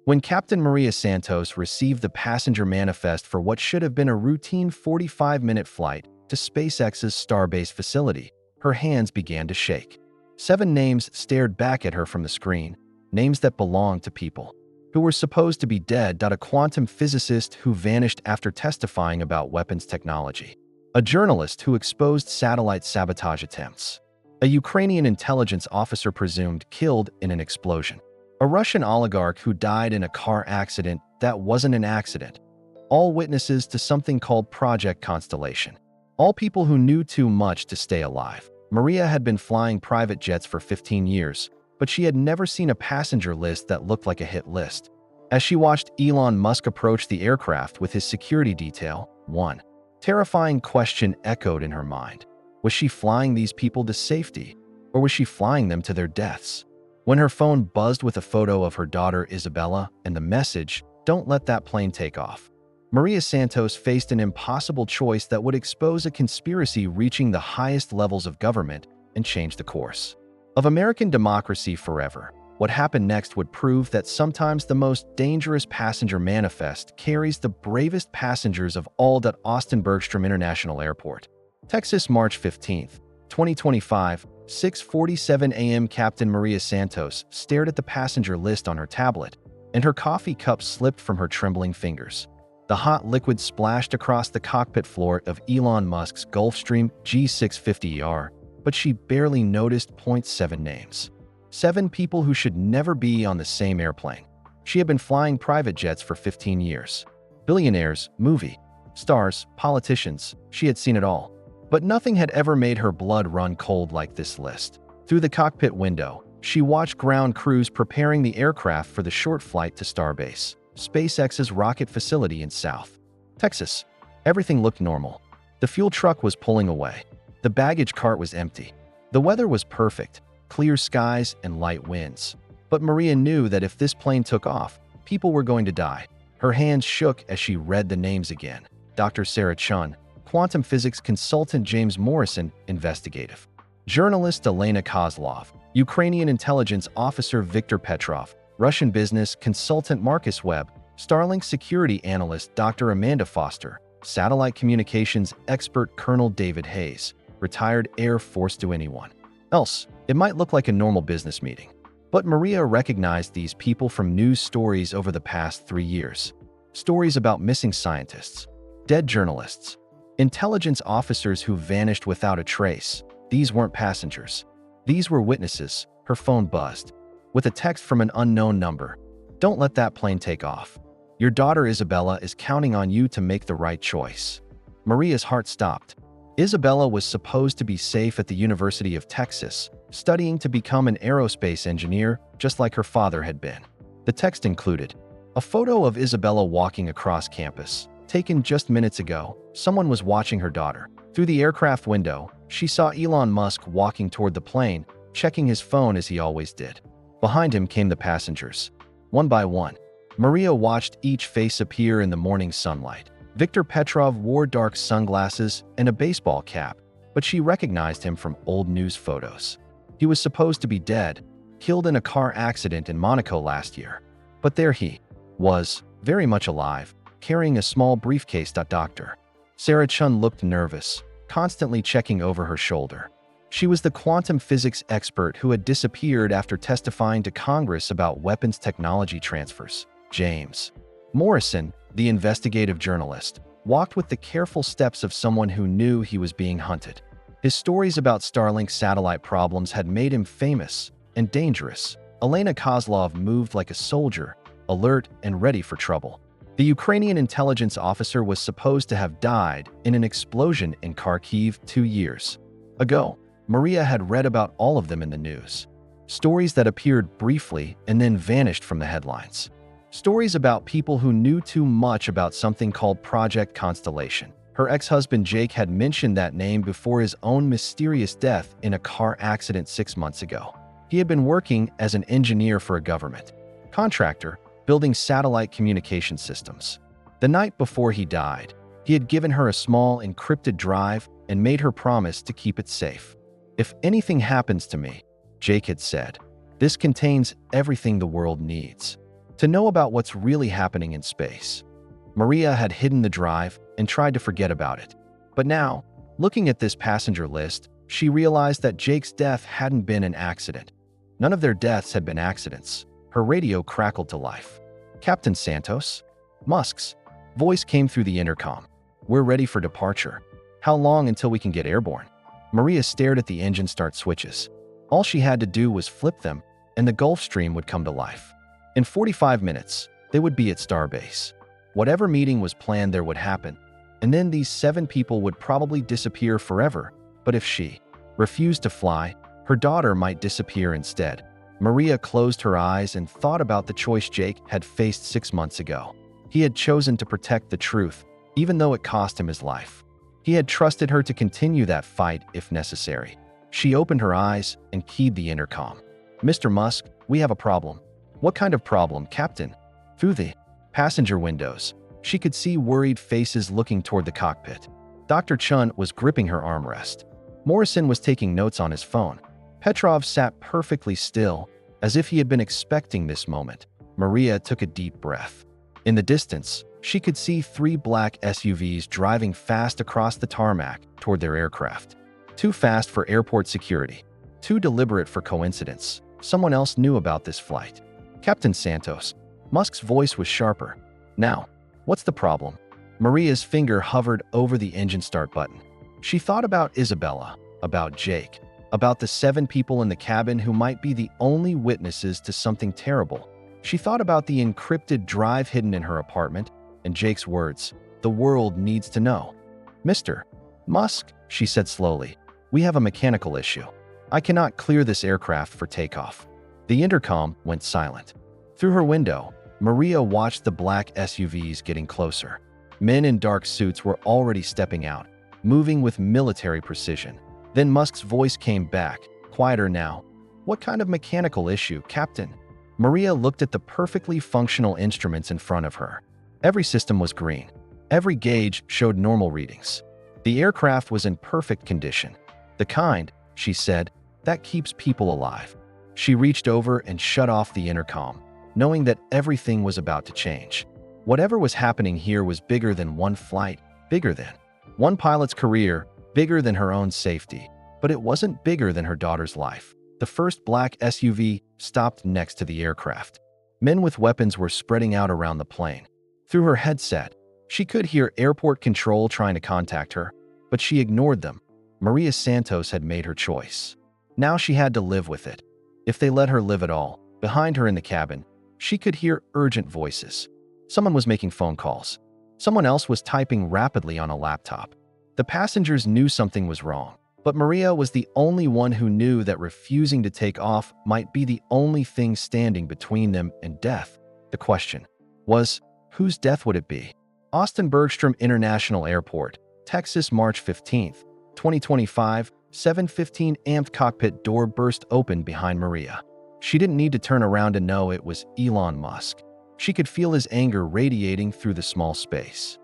When Captain Maria Santos received the passenger manifest for what should have been a routine 45-minute flight to SpaceX's Starbase facility, her hands began to shake. 7 names stared back at her from the screen, names that belonged to people who were supposed to be dead. A quantum physicist who vanished after testifying about weapons technology. A journalist who exposed satellite sabotage attempts. A Ukrainian intelligence officer presumed killed in an explosion. A Russian oligarch who died in a car accident that wasn't an accident. All witnesses to something called Project Constellation. All people who knew too much to stay alive. Maria had been flying private jets for 15 years, but she had never seen a passenger list that looked like a hit list. As she watched Elon Musk approach the aircraft with his security detail, one terrifying question echoed in her mind. Was she flying these people to safety, or was she flying them to their deaths? When her phone buzzed with a photo of her daughter Isabella and the message, "Don't let that plane take off," Maria Santos faced an impossible choice that would expose a conspiracy reaching the highest levels of government and change the course of American democracy forever. What happened next would prove that sometimes the most dangerous passenger manifest carries the bravest passengers of all. Austin Bergstrom International Airport, Texas, March 15, 2025, 6:47 a.m. Captain Maria Santos stared at the passenger list on her tablet, and her coffee cup slipped from her trembling fingers. The hot liquid splashed across the cockpit floor of Elon Musk's Gulfstream G650ER, but she barely noticed 7 names. 7 people who should never be on the same airplane. She had been flying private jets for 15 years. Billionaires, movie stars, politicians, she had seen it all. But nothing had ever made her blood run cold like this list. Through the cockpit window, she watched ground crews preparing the aircraft for the short flight to Starbase, SpaceX's rocket facility in South Texas. Everything looked normal. The fuel truck was pulling away. The baggage cart was empty. The weather was perfect, clear skies and light winds. But Maria knew that if this plane took off, people were going to die. Her hands shook as she read the names again. Dr. Sarah Chun, quantum physics consultant James Morrison, investigative journalist Elena Kozlov, Ukrainian intelligence officer Viktor Petrov, Russian business consultant Marcus Webb, Starlink security analyst Dr. Amanda Foster, satellite communications expert Colonel David Hayes, retired Air Force. To anyone else, it might look like a normal business meeting. But Maria recognized these people from news stories over the past 3 years. Stories about missing scientists, dead journalists, intelligence officers who vanished without a trace. These weren't passengers. These were witnesses. Her phone buzzed with a text from an unknown number. "Don't let that plane take off. Your daughter Isabella is counting on you to make the right choice." Maria's heart stopped. Isabella was supposed to be safe at the University of Texas, studying to become an aerospace engineer, just like her father had been. The text included a photo of Isabella walking across campus. Taken just minutes ago, someone was watching her daughter. Through the aircraft window, she saw Elon Musk walking toward the plane, checking his phone as he always did. Behind him came the passengers, one by one. Maria watched each face appear in the morning sunlight. Viktor Petrov wore dark sunglasses and a baseball cap, but she recognized him from old news photos. He was supposed to be dead, killed in a car accident in Monaco last year. But there he was, very much alive, carrying a small briefcase. Dr. Sarah Chun looked nervous, constantly checking over her shoulder. She was the quantum physics expert who had disappeared after testifying to Congress about weapons technology transfers. James Morrison, the investigative journalist, walked with the careful steps of someone who knew he was being hunted. His stories about Starlink satellite problems had made him famous and dangerous. Elena Kozlov moved like a soldier, alert and ready for trouble. The Ukrainian intelligence officer was supposed to have died in an explosion in Kharkiv 2 years ago. Maria had read about all of them in the news. Stories that appeared briefly and then vanished from the headlines. Stories about people who knew too much about something called Project Constellation. Her ex-husband Jake had mentioned that name before his own mysterious death in a car accident 6 months ago. He had been working as an engineer for a government contractor, building satellite communication systems. The night before he died, he had given her a small encrypted drive and made her promise to keep it safe. "If anything happens to me," Jake had said, "this contains everything the world needs." to know about what's really happening in space. Maria had hidden the drive and tried to forget about it. But now, looking at this passenger list, she realized that Jake's death hadn't been an accident. None of their deaths had been accidents. Her radio crackled to life. "Captain Santos?" Musk's voice came through the intercom. "We're ready for departure. How long until we can get airborne?" Maria stared at the engine start switches. All she had to do was flip them, and the Gulf Stream would come to life. In 45 minutes, they would be at Starbase. Whatever meeting was planned there would happen, and then these 7 people would probably disappear forever. But if she refused to fly, her daughter might disappear instead. Maria closed her eyes and thought about the choice Jake had faced 6 months ago. He had chosen to protect the truth, even though it cost him his life. He had trusted her to continue that fight if necessary. She opened her eyes and keyed the intercom. "Mr. Musk, we have a problem." "What kind of problem, Captain?" Through the passenger windows, she could see worried faces looking toward the cockpit. Dr. Chun was gripping her armrest. Morrison was taking notes on his phone. Petrov sat perfectly still, as if he had been expecting this moment. Maria took a deep breath. In the distance, she could see 3 black SUVs driving fast across the tarmac toward their aircraft. Too fast for airport security. Too deliberate for coincidence. Someone else knew about this flight. "Captain Santos." Musk's voice was sharper. "Now, what's the problem?" Maria's finger hovered over the engine start button. She thought about Isabella, about Jake, about the 7 people in the cabin who might be the only witnesses to something terrible. She thought about the encrypted drive hidden in her apartment, and Jake's words, "The world needs to know." "Mr. Musk," she said slowly, "we have a mechanical issue. I cannot clear this aircraft for takeoff." The intercom went silent. Through her window, Maria watched the black SUVs getting closer. Men in dark suits were already stepping out, moving with military precision. Then Musk's voice came back, quieter now. "What kind of mechanical issue, Captain?" Maria looked at the perfectly functional instruments in front of her. Every system was green. Every gauge showed normal readings. The aircraft was in perfect condition. "The kind," she said, "that keeps people alive." She reached over and shut off the intercom, knowing that everything was about to change. Whatever was happening here was bigger than one flight, bigger than one pilot's career, bigger than her own safety. But it wasn't bigger than her daughter's life. The first black SUV stopped next to the aircraft. Men with weapons were spreading out around the plane. Through her headset, she could hear airport control trying to contact her, but she ignored them. Maria Santos had made her choice. Now she had to live with it. If they let her live at all, behind her in the cabin, she could hear urgent voices. Someone was making phone calls. Someone else was typing rapidly on a laptop. The passengers knew something was wrong, but Maria was the only one who knew that refusing to take off might be the only thing standing between them and death. The question was, whose death would it be? Austin Bergstrom International Airport, Texas, March 15, 2025, 7:15 a.m. Cockpit door burst open behind Maria. She didn't need to turn around to know it was Elon Musk. She could feel his anger radiating through the small space.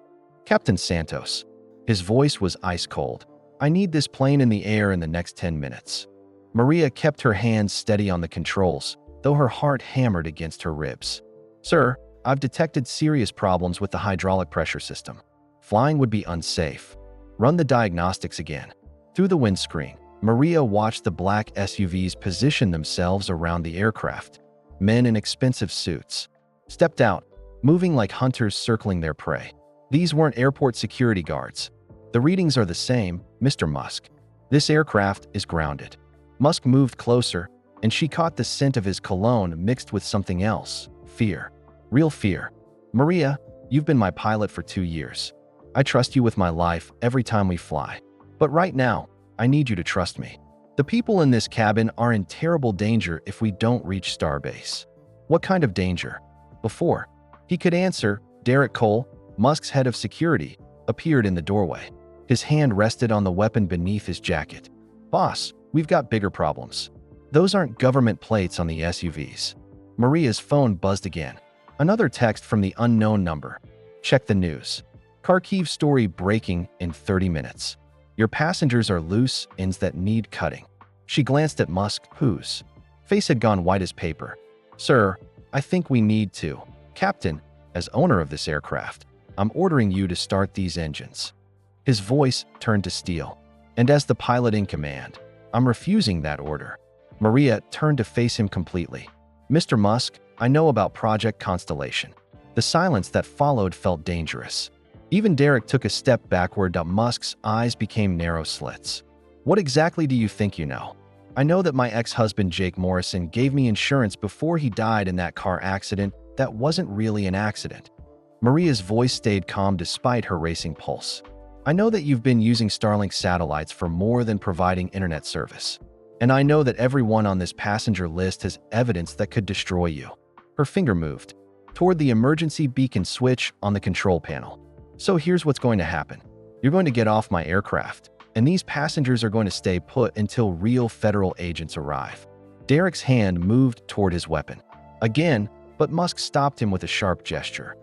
"Captain Santos." His voice was ice cold. "I need this plane in the air in the next 10 minutes. Maria kept her hands steady on the controls, though her heart hammered against her ribs. "Sir, I've detected serious problems with the hydraulic pressure system. Flying would be unsafe. Run the diagnostics again." Through the windscreen, Maria watched the black SUVs position themselves around the aircraft. Men in expensive suits stepped out, moving like hunters circling their prey. These weren't airport security guards. "The readings are the same, Mr. Musk. This aircraft is grounded." Musk moved closer, and she caught the scent of his cologne mixed with something else. Fear. Real fear. "Maria, you've been my pilot for 2 years. I trust you with my life every time we fly. But right now, I need you to trust me. The people in this cabin are in terrible danger if we don't reach Starbase." "What kind of danger?" Before he could answer, Derek Cole, Musk's head of security, appeared in the doorway. His hand rested on the weapon beneath his jacket. "Boss, we've got bigger problems. Those aren't government plates on the SUVs." Maria's phone buzzed again. Another text from the unknown number. "Check the news. Kharkiv story breaking in 30 minutes. Your passengers are loose ends that need cutting." She glanced at Musk, whose face had gone white as paper. "Sir, I think we need to. Captain, as owner of this aircraft, I'm ordering you to start these engines." His voice turned to steel. And as the pilot in command, I'm refusing that order. Maria turned to face him completely. "Mr. Musk, I know about Project Constellation." The silence that followed felt dangerous. Even Derek took a step backward. Musk's eyes became narrow slits. "What exactly do you think you know?" "I know that my ex-husband Jake Morrison gave me insurance before he died in that car accident that wasn't really an accident." Maria's voice stayed calm despite her racing pulse. "I know that you've been using Starlink satellites for more than providing internet service. And I know that everyone on this passenger list has evidence that could destroy you." Her finger moved toward the emergency beacon switch on the control panel. "So here's what's going to happen. You're going to get off my aircraft, and these passengers are going to stay put until real federal agents arrive." Derek's hand moved toward his weapon again, but Musk stopped him with a sharp gesture.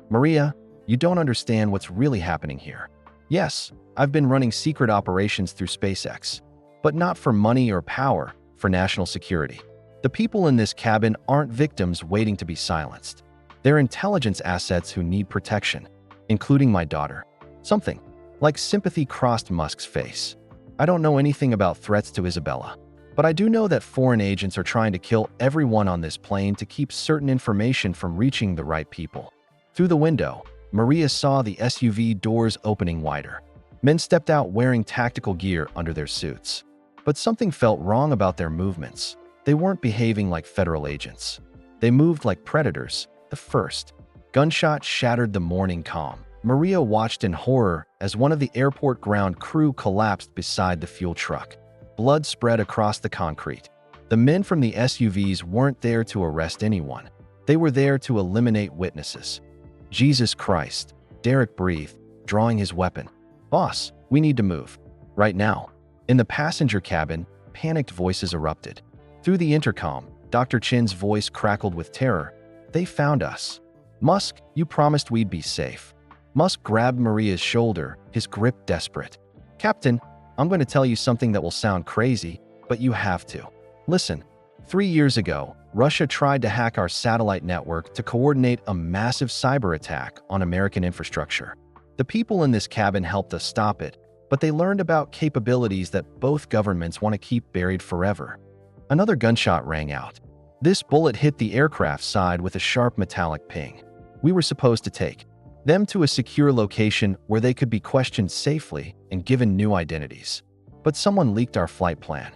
"Maria, you don't understand what's really happening here. Yes, I've been running secret operations through SpaceX, but not for money or power, for national security. The people in this cabin aren't victims waiting to be silenced. They're intelligence assets who need protection, including my daughter." Something like sympathy crossed Musk's face. "I don't know anything about threats to Isabella, but I do know that foreign agents are trying to kill everyone on this plane to keep certain information from reaching the right people." Through the window, Maria saw the SUV doors opening wider. Men stepped out wearing tactical gear under their suits. But something felt wrong about their movements. They weren't behaving like federal agents. They moved like predators. The first gunshot shattered the morning calm. Maria watched in horror as one of the airport ground crew collapsed beside the fuel truck. Blood spread across the concrete. The men from the SUVs weren't there to arrest anyone. They were there to eliminate witnesses. "Jesus Christ," Derek breathed, drawing his weapon. "Boss, we need to move. Right now." In the passenger cabin, panicked voices erupted. Through the intercom, Dr. Chin's voice crackled with terror. "They found us. Musk, you promised we'd be safe." Musk grabbed Maria's shoulder, his grip desperate. "Captain, I'm going to tell you something that will sound crazy, but you have to. Listen, 3 years ago, Russia tried to hack our satellite network to coordinate a massive cyber attack on American infrastructure. The people in this cabin helped us stop it, but they learned about capabilities that both governments want to keep buried forever." Another gunshot rang out. This bullet hit the aircraft's side with a sharp metallic ping. "We were supposed to take them to a secure location where they could be questioned safely and given new identities. But someone leaked our flight plan."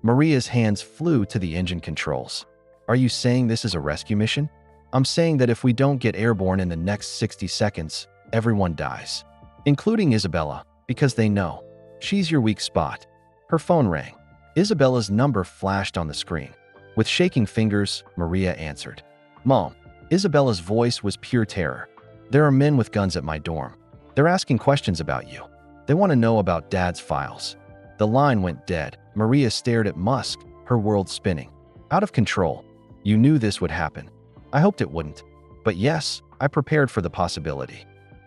Maria's hands flew to the engine controls. "Are you saying this is a rescue mission?" "I'm saying that if we don't get airborne in the next 60 seconds, everyone dies, including Isabella, because they know she's your weak spot." Her phone rang. Isabella's number flashed on the screen. With shaking fingers, Maria answered. "Mom." Isabella's voice was pure terror. "There are men with guns at my dorm. They're asking questions about you. They want to know about Dad's files." The line went dead. Maria stared at Musk, her world spinning. "Out of control. You knew this would happen." "I hoped it wouldn't. But yes, I prepared for the possibility."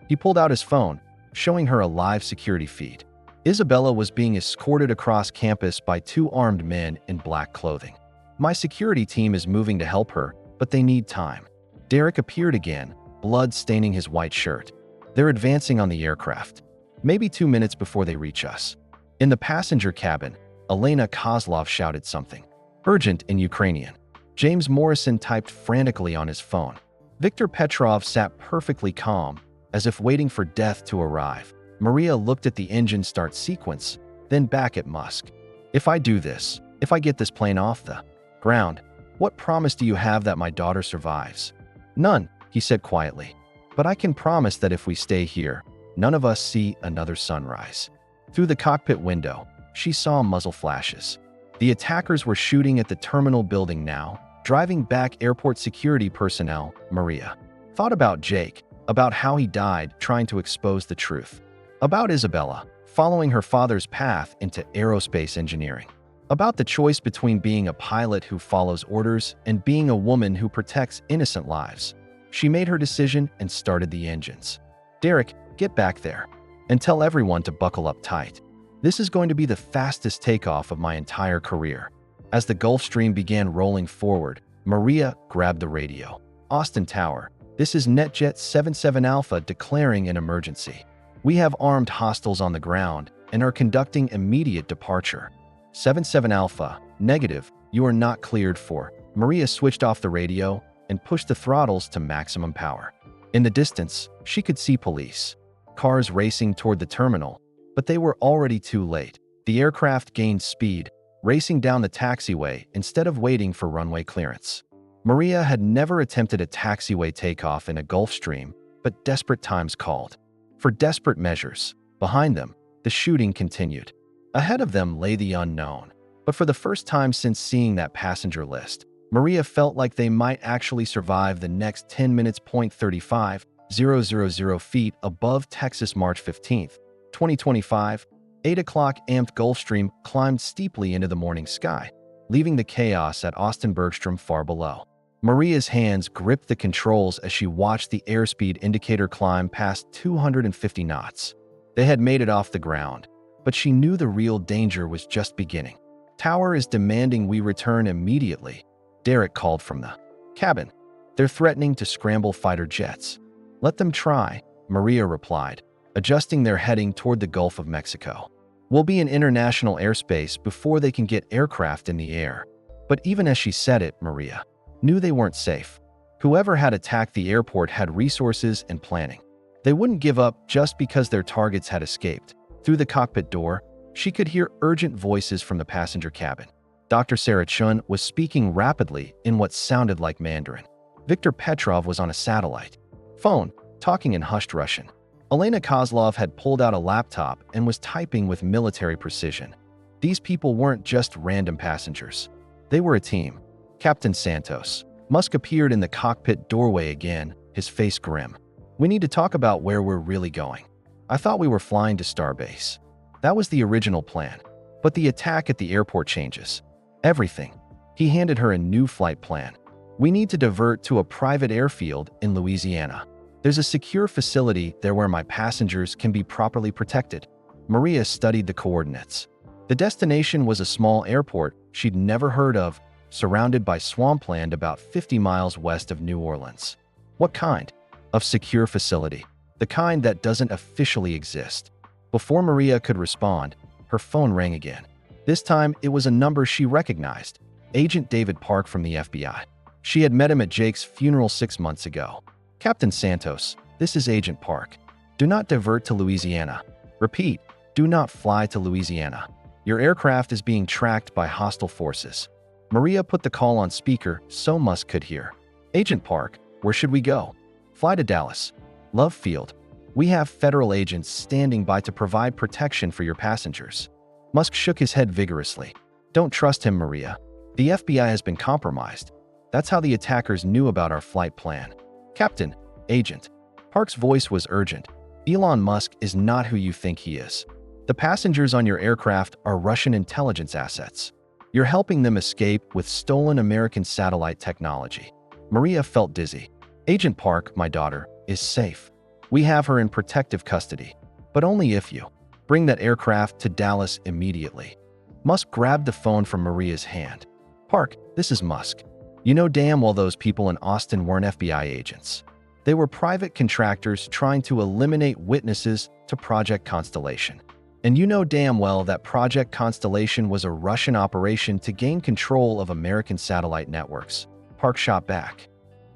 He pulled out his phone, showing her a live security feed. Isabella was being escorted across campus by 2 armed men in black clothing. "My security team is moving to help her, but they need time." Derek appeared again, blood staining his white shirt. "They're advancing on the aircraft. Maybe 2 minutes before they reach us." In the passenger cabin, Elena Kozlov shouted something urgent in Ukrainian. James Morrison typed frantically on his phone. Viktor Petrov sat perfectly calm, as if waiting for death to arrive. Maria looked at the engine start sequence, then back at Musk. "If I do this, if I get this plane off the ground, what promise do you have that my daughter survives?" "None," he said quietly. "But I can promise that if we stay here, none of us see another sunrise." Through the cockpit window, she saw muzzle flashes. The attackers were shooting at the terminal building now, driving back airport security personnel. Maria thought about Jake, about how he died trying to expose the truth, about Isabella following her father's path into aerospace engineering, about the choice between being a pilot who follows orders and being a woman who protects innocent lives. She made her decision and started the engines. "Derek, get back there and tell everyone to buckle up tight. This is going to be the fastest takeoff of my entire career." As the Gulf Stream began rolling forward, Maria grabbed the radio. Austin Tower, this is NetJet 77 Alpha declaring an emergency. We have armed hostiles on the ground and are conducting immediate departure. 77 Alpha, negative, you are not cleared for. Maria switched off the radio and pushed the throttles to maximum power. In the distance, she could see police cars racing toward the terminal, but they were already too late. The aircraft gained speed, racing down the taxiway instead of waiting for runway clearance. Maria had never attempted a taxiway takeoff in a Gulf Stream, but desperate times called for desperate measures. Behind them, the shooting continued. Ahead of them lay the unknown. But for the first time since seeing that passenger list, Maria felt like they might actually survive the next 10 minutes. 35,000 feet above Texas, March 15, 2025, 8 o'clock amped Gulfstream climbed steeply into the morning sky, leaving the chaos at Austin Bergstrom far below. Maria's hands gripped the controls as she watched the airspeed indicator climb past 250 knots. They had made it off the ground, but she knew the real danger was just beginning. Tower is demanding we return immediately, Derek called from the cabin. They're threatening to scramble fighter jets. Let them try, Maria replied, adjusting their heading toward the Gulf of Mexico. We'll be in international airspace before they can get aircraft in the air. But even as she said it, Maria knew they weren't safe. Whoever had attacked the airport had resources and planning. They wouldn't give up just because their targets had escaped. Through the cockpit door, she could hear urgent voices from the passenger cabin. Dr. Sarah Chun was speaking rapidly in what sounded like Mandarin. Viktor Petrov was on a satellite phone, talking in hushed Russian. Elena Kozlov had pulled out a laptop and was typing with military precision. These people weren't just random passengers. They were a team. Captain Santos. Musk appeared in the cockpit doorway again, his face grim. We need to talk about where we're really going. I thought we were flying to Starbase. That was the original plan. But the attack at the airport changes everything. He handed her a new flight plan. We need to divert to a private airfield in Louisiana. There's a secure facility there where my passengers can be properly protected. Maria studied the coordinates. The destination was a small airport she'd never heard of, surrounded by swampland about 50 miles west of New Orleans. What kind of secure facility? The kind that doesn't officially exist. Before Maria could respond, her phone rang again. This time, it was a number she recognized, Agent David Park from the FBI. She had met him at Jake's funeral 6 months ago. Captain Santos, this is Agent Park. Do not divert to Louisiana. Repeat, do not fly to Louisiana. Your aircraft is being tracked by hostile forces. Maria put the call on speaker so Musk could hear. Agent Park, where should we go? Fly to Dallas. Love Field. We have federal agents standing by to provide protection for your passengers. Musk shook his head vigorously. Don't trust him, Maria. The FBI has been compromised. That's how the attackers knew about our flight plan. Captain, Agent. Park's voice was urgent. Elon Musk is not who you think he is. The passengers on your aircraft are Russian intelligence assets. You're helping them escape with stolen American satellite technology. Maria felt dizzy. Agent Park, my daughter, is safe. We have her in protective custody, but only if you bring that aircraft to Dallas immediately. Musk grabbed the phone from Maria's hand. Park, this is Musk. You know damn well those people in Austin weren't FBI agents. They were private contractors trying to eliminate witnesses to Project Constellation. And you know damn well that Project Constellation was a Russian operation to gain control of American satellite networks. Park shot back.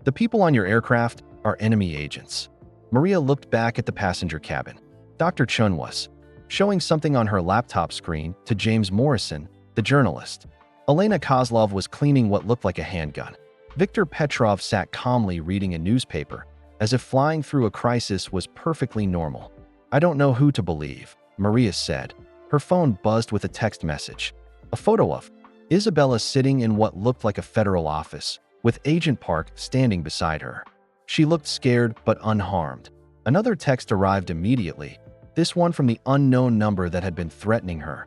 The people on your aircraft are enemy agents. Maria looked back at the passenger cabin. Dr. Chun was showing something on her laptop screen to James Morrison, the journalist. Elena Kozlov was cleaning what looked like a handgun. Viktor Petrov sat calmly reading a newspaper, as if flying through a crisis was perfectly normal. I don't know who to believe, Maria said. Her phone buzzed with a text message. A photo of Isabella sitting in what looked like a federal office, with Agent Park standing beside her. She looked scared but unharmed. Another text arrived immediately, this one from the unknown number that had been threatening her.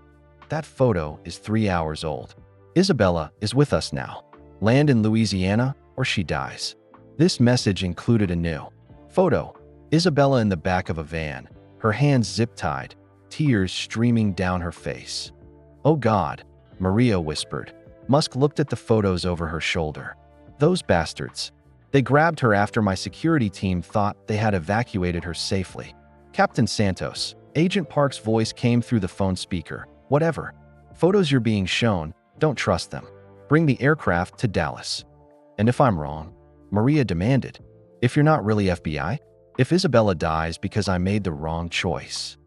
That photo is 3 hours old. Isabella is with us now. Land in Louisiana or she dies. This message included a new photo. Isabella in the back of a van, her hands zip-tied, tears streaming down her face. Oh God, Maria whispered. Musk looked at the photos over her shoulder. Those bastards. They grabbed her after my security team thought they had evacuated her safely. Captain Santos. Agent Park's voice came through the phone speaker. Whatever. Photos you're being shown, don't trust them. Bring the aircraft to Dallas. And if I'm wrong? Maria demanded. If you're not really FBI? If Isabella dies because I made the wrong choice.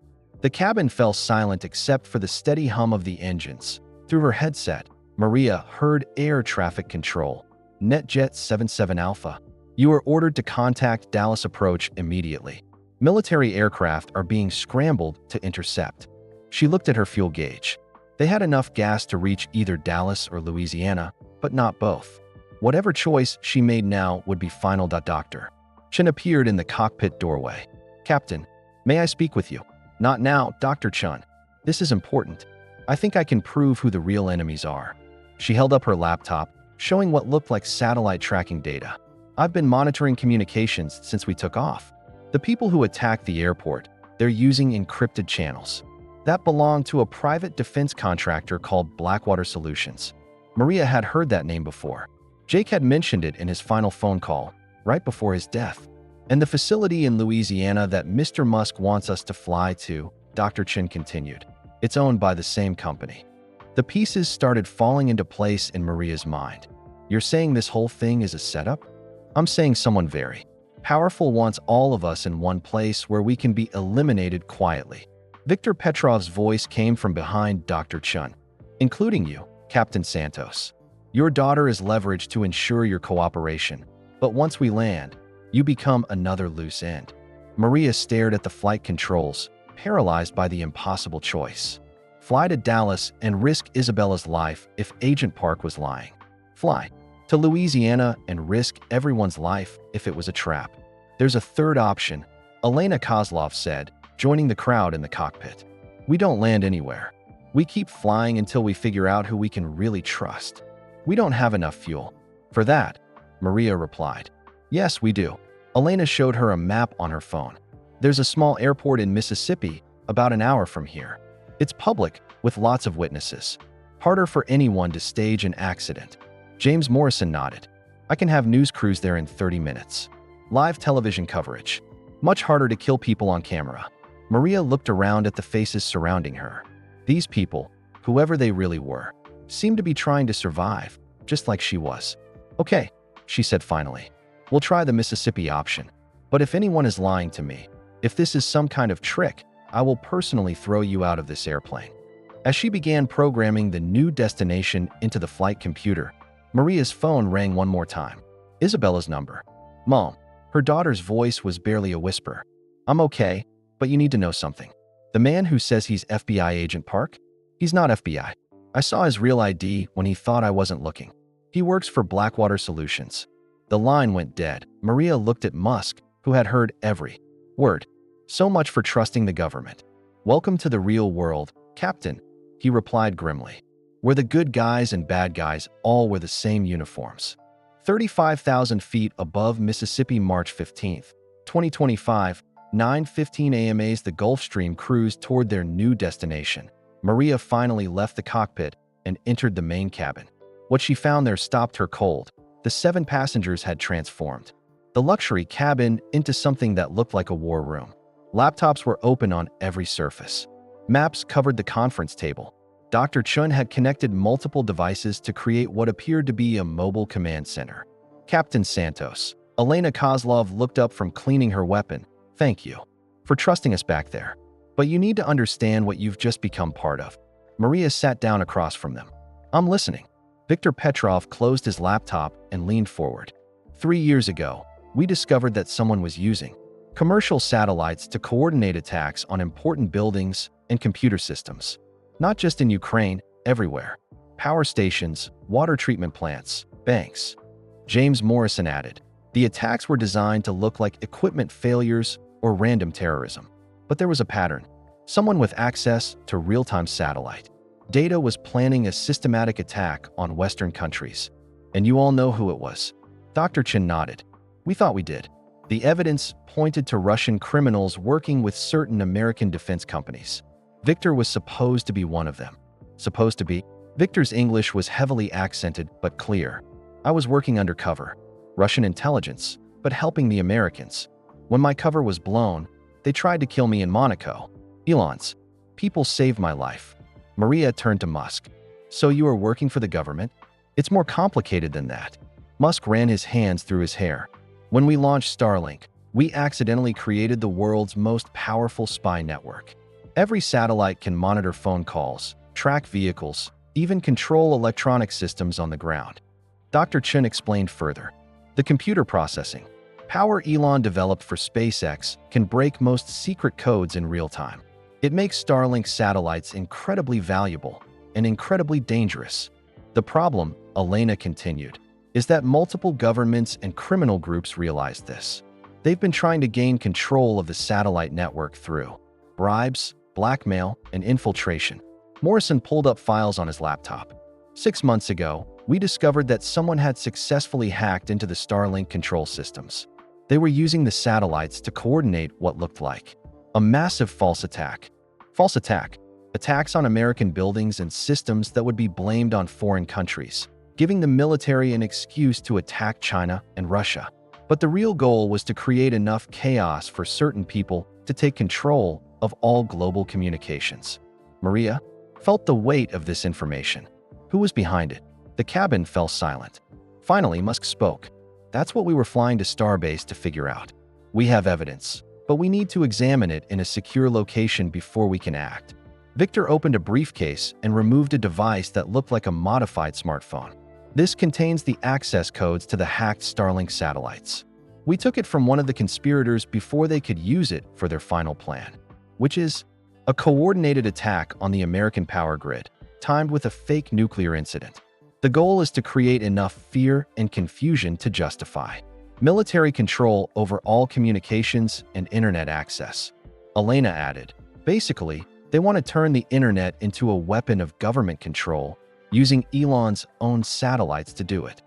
The cabin fell silent except for the steady hum of the engines. Through her headset, Maria heard air traffic control. NetJet 77 Alpha. You are ordered to contact Dallas approach immediately. Military aircraft are being scrambled to intercept. She looked at her fuel gauge. They had enough gas to reach either Dallas or Louisiana, but not both. Whatever choice she made now would be final. Dr. Chen appeared in the cockpit doorway. Captain, may I speak with you? Not now, Dr. Chen. This is important. I think I can prove who the real enemies are. She held up her laptop, showing what looked like satellite tracking data. I've been monitoring communications since we took off. The people who attacked the airport, they're using encrypted channels. That belonged to a private defense contractor called Blackwater Solutions. Maria had heard that name before. Jake had mentioned it in his final phone call, right before his death. And the facility in Louisiana that Mr. Musk wants us to fly to, Dr. Chen continued. It's owned by the same company. The pieces started falling into place in Maria's mind. You're saying this whole thing is a setup? I'm saying someone very powerful wants all of us in one place where we can be eliminated quietly. Viktor Petrov's voice came from behind Dr. Chen. Including you, Captain Santos. Your daughter is leveraged to ensure your cooperation, but once we land, you become another loose end. Maria stared at the flight controls, paralyzed by the impossible choice. Fly to Dallas and risk Isabella's life if Agent Park was lying. Fly to Louisiana and risk everyone's life if it was a trap. There's a third option, Elena Kozlov said, joining the crowd in the cockpit. We don't land anywhere. We keep flying until we figure out who we can really trust. We don't have enough fuel. For that, Maria replied. Yes, we do. Elena showed her a map on her phone. There's a small airport in Mississippi, about an hour from here. It's public, with lots of witnesses. Harder for anyone to stage an accident. James Morrison nodded. I can have news crews there in 30 minutes. Live television coverage. Much harder to kill people on camera. Maria looked around at the faces surrounding her. These people, whoever they really were, seemed to be trying to survive, just like she was. Okay, she said finally. We'll try the Mississippi option. But if anyone is lying to me, if this is some kind of trick, I will personally throw you out of this airplane. As she began programming the new destination into the flight computer, Maria's phone rang one more time. Isabella's number. Mom. Her daughter's voice was barely a whisper. I'm okay, but you need to know something. The man who says he's FBI Agent Park? He's not FBI. I saw his real ID when he thought I wasn't looking. He works for Blackwater Solutions. The line went dead. Maria looked at Musk, who had heard every word. So much for trusting the government. Welcome to the real world, Captain, he replied grimly. Where the good guys and bad guys all wear the same uniforms. 35,000 feet above Mississippi, March 15th, 2025, 9:15 a.m. as the Gulfstream cruised toward their new destination. Maria finally left the cockpit and entered the main cabin. What she found there stopped her cold. The 7 passengers had transformed the luxury cabin into something that looked like a war room. Laptops were open on every surface. Maps covered the conference table. Dr. Chun had connected multiple devices to create what appeared to be a mobile command center. Captain Santos. Elena Kozlov looked up from cleaning her weapon. Thank you for trusting us back there. But you need to understand what you've just become part of. Maria sat down across from them. I'm listening. Viktor Petrov closed his laptop and leaned forward. 3 years ago, we discovered that someone was using commercial satellites to coordinate attacks on important buildings and computer systems. Not just in Ukraine, everywhere. Power stations, water treatment plants, banks. James Morrison added, the attacks were designed to look like equipment failures or random terrorism. But there was a pattern. Someone with access to real-time satellite data was planning a systematic attack on Western countries. And you all know who it was. Dr. Chin nodded. We thought we did. The evidence pointed to Russian criminals working with certain American defense companies. Victor was supposed to be one of them. Supposed to be? Victor's English was heavily accented but clear. I was working undercover, Russian intelligence, but helping the Americans. When my cover was blown, they tried to kill me in Monaco. Elon's people saved my life. Maria turned to Musk. So you are working for the government? It's more complicated than that. Musk ran his hands through his hair. When we launched Starlink, we accidentally created the world's most powerful spy network. Every satellite can monitor phone calls, track vehicles, even control electronic systems on the ground. Dr. Chen explained further. The computer processing power Elon developed for SpaceX can break most secret codes in real time. It makes Starlink satellites incredibly valuable and incredibly dangerous. The problem, Elena continued, is that multiple governments and criminal groups realize this. They've been trying to gain control of the satellite network through bribes, blackmail, and infiltration. Morrison pulled up files on his laptop. 6 months ago, we discovered that someone had successfully hacked into the Starlink control systems. They were using the satellites to coordinate what looked like a massive false attack. Attacks on American buildings and systems that would be blamed on foreign countries, giving the military an excuse to attack China and Russia. But the real goal was to create enough chaos for certain people to take control of all global communications. Maria felt the weight of this information. Who was behind it? The cabin fell silent. Finally, Musk spoke. That's what we were flying to Starbase to figure out. We have evidence, but we need to examine it in a secure location before we can act. Victor opened a briefcase and removed a device that looked like a modified smartphone. This contains the access codes to the hacked Starlink satellites. We took it from one of the conspirators before they could use it for their final plan, which is a coordinated attack on the American power grid, timed with a fake nuclear incident. The goal is to create enough fear and confusion to justify military control over all communications and internet access. Elena added, basically, they want to turn the internet into a weapon of government control, using Elon's own satellites to do it.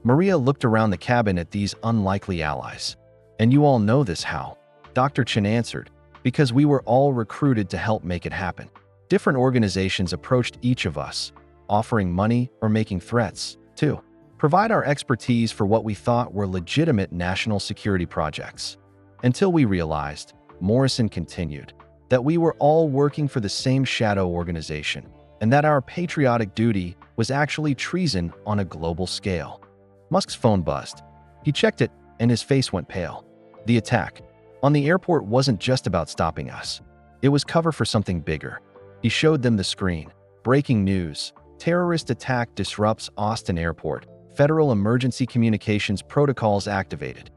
Maria looked around the cabin at these unlikely allies. And you all know this how? Dr. Chen answered, because we were all recruited to help make it happen. Different organizations approached each of us, offering money or making threats, to provide our expertise for what we thought were legitimate national security projects. Until we realized, Morrison continued, that we were all working for the same shadow organization, and that our patriotic duty was actually treason on a global scale. Musk's phone buzzed. He checked it, and his face went pale. The attack on the airport wasn't just about stopping us. It was cover for something bigger. He showed them the screen. Breaking news. Terrorist attack disrupts Austin Airport. Federal emergency communications protocols activated.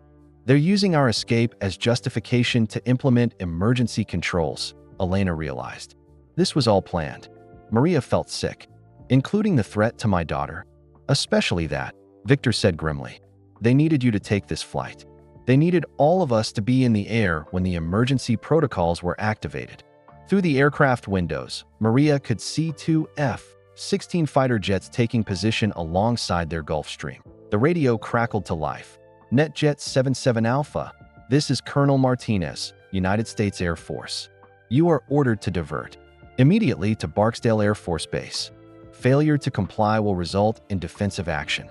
They're using our escape as justification to implement emergency controls, Elena realized. This was all planned. Maria felt sick, including the threat to my daughter. Especially that, Victor said grimly. They needed you to take this flight. They needed all of us to be in the air when the emergency protocols were activated. Through the aircraft windows, Maria could see two F-16 fighter jets taking position alongside their Gulfstream. The radio crackled to life. NetJet 77 Alpha, this is Colonel Martinez, United States Air Force. You are ordered to divert immediately to Barksdale Air Force Base. Failure to comply will result in defensive action.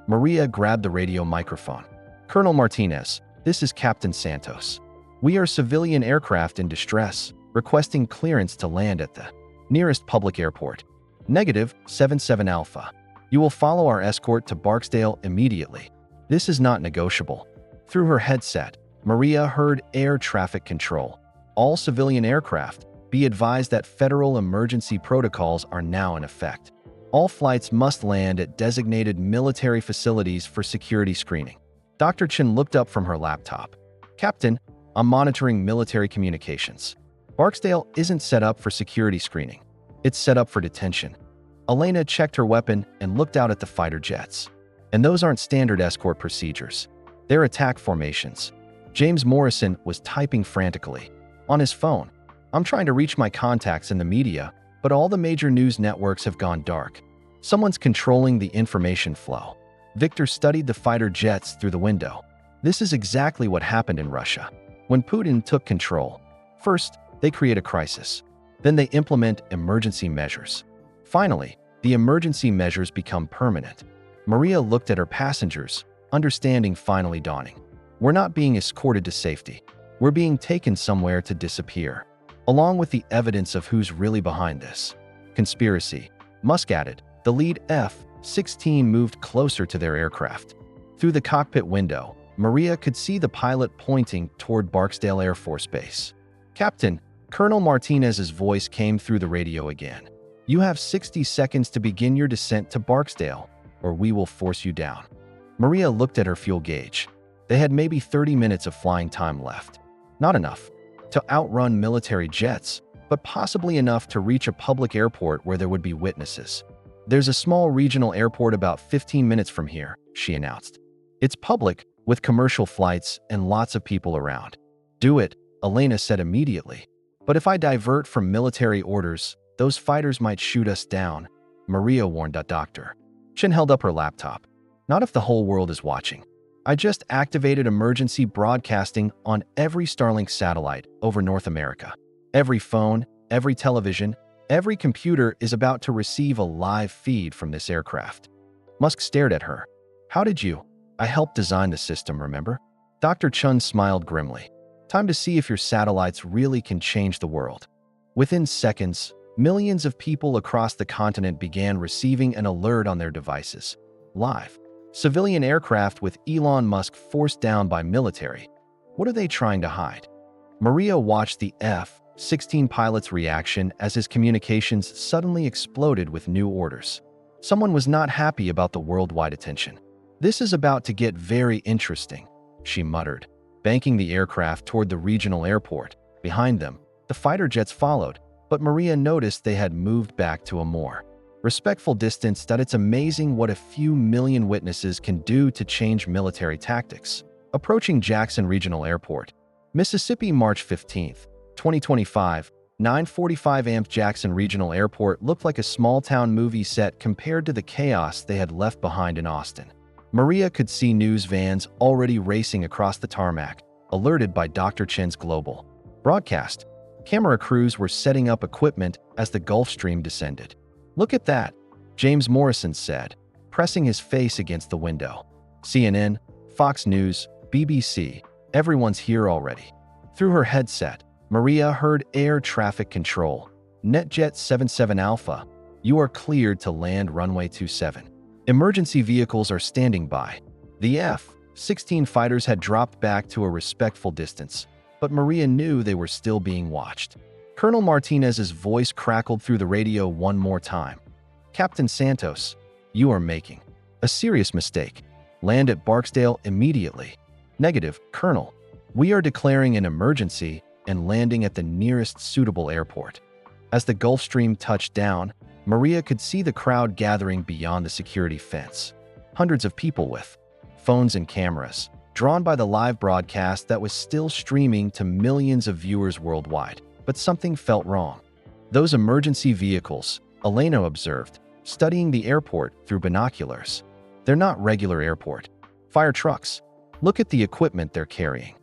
Maria grabbed the radio microphone. Colonel Martinez, this is Captain Santos. We are civilian aircraft in distress, requesting clearance to land at the nearest public airport. Negative 77 Alpha. You will follow our escort to Barksdale immediately. This is not negotiable. Through her headset, Maria heard air traffic control. All civilian aircraft, be advised that federal emergency protocols are now in effect. All flights must land at designated military facilities for security screening. Dr. Chen looked up from her laptop. Captain, I'm monitoring military communications. Barksdale isn't set up for security screening. It's set up for detention. Elena checked her weapon and looked out at the fighter jets. And those aren't standard escort procedures. They're attack formations. James Morrison was typing frantically. On his phone, I'm trying to reach my contacts in the media, but all the major news networks have gone dark. Someone's controlling the information flow. Victor studied the fighter jets through the window. This is exactly what happened in Russia. When Putin took control, first, they create a crisis. Then they implement emergency measures. Finally, the emergency measures become permanent. Maria looked at her passengers, understanding finally dawning. We're not being escorted to safety. We're being taken somewhere to disappear. Along with the evidence of who's really behind this conspiracy, Musk added. The lead F-16 moved closer to their aircraft. Through the cockpit window, Maria could see the pilot pointing toward Barksdale Air Force Base. Captain, Colonel Martinez's voice came through the radio again. You have 60 seconds to begin your descent to Barksdale, or we will force you down. Maria looked at her fuel gauge. They had maybe 30 minutes of flying time left. Not enough to outrun military jets, but possibly enough to reach a public airport where there would be witnesses. There's a small regional airport about 15 minutes from here, she announced. It's public, with commercial flights and lots of people around. Do it, Elena said immediately. But if I divert from military orders, those fighters might shoot us down, Maria warned Dr. Chen held up her laptop. Not if the whole world is watching. I just activated emergency broadcasting on every Starlink satellite over North America. Every phone, every television, every computer is about to receive a live feed from this aircraft. Musk stared at her. How did you? I helped design the system, remember? Dr. Chun smiled grimly. Time to see if your satellites really can change the world. Within seconds, millions of people across the continent began receiving an alert on their devices. Live. Civilian aircraft with Elon Musk forced down by military. What are they trying to hide? Maria watched the F-16 pilot's reaction as his communications suddenly exploded with new orders. Someone was not happy about the worldwide attention. This is about to get very interesting, she muttered, banking the aircraft toward the regional airport. Behind them, the fighter jets followed, but Maria noticed they had moved back to a more respectful distance. That it's amazing what a few million witnesses can do to change military tactics. Approaching Jackson Regional Airport, Mississippi, March 15, 2025, 9:45 a.m. Jackson Regional Airport looked like a small-town movie set compared to the chaos they had left behind in Austin. Maria could see news vans already racing across the tarmac, alerted by Dr. Chen's global broadcast. Camera crews were setting up equipment as the Gulfstream descended. Look at that, James Morrison said, pressing his face against the window. CNN, Fox News, BBC, everyone's here already. Through her headset, Maria heard air traffic control. NetJet 77 Alpha, you are cleared to land runway 27. Emergency vehicles are standing by. The F-16 fighters had dropped back to a respectful distance, but Maria knew they were still being watched. Colonel Martinez's voice crackled through the radio one more time. Captain Santos, you are making a serious mistake. Land at Barksdale immediately. Negative, Colonel. We are declaring an emergency and landing at the nearest suitable airport. As the Gulfstream touched down, Maria could see the crowd gathering beyond the security fence. Hundreds of people with phones and cameras, drawn by the live broadcast that was still streaming to millions of viewers worldwide. But something felt wrong. Those emergency vehicles, Elena observed, studying the airport through binoculars. They're not regular airport fire trucks. Look at the equipment they're carrying.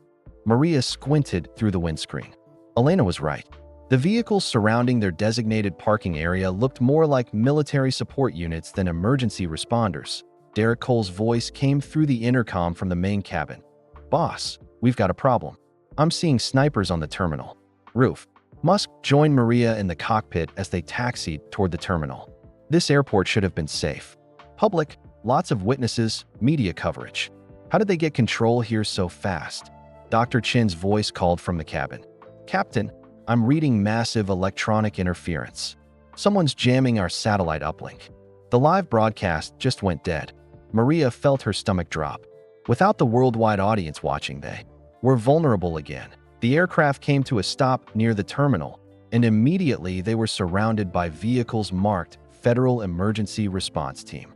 Maria squinted through the windscreen. Elena was right. The vehicles surrounding their designated parking area looked more like military support units than emergency responders. Derek Cole's voice came through the intercom from the main cabin. Boss, we've got a problem. I'm seeing snipers on the terminal roof. Musk joined Maria in the cockpit as they taxied toward the terminal. This airport should have been safe. Public, lots of witnesses, media coverage. How did they get control here so fast? Dr. Chen's voice called from the cabin. Captain, I'm reading massive electronic interference. Someone's jamming our satellite uplink. The live broadcast just went dead. Maria felt her stomach drop. Without the worldwide audience watching, they were vulnerable again. The aircraft came to a stop near the terminal, and immediately they were surrounded by vehicles marked Federal Emergency Response Team.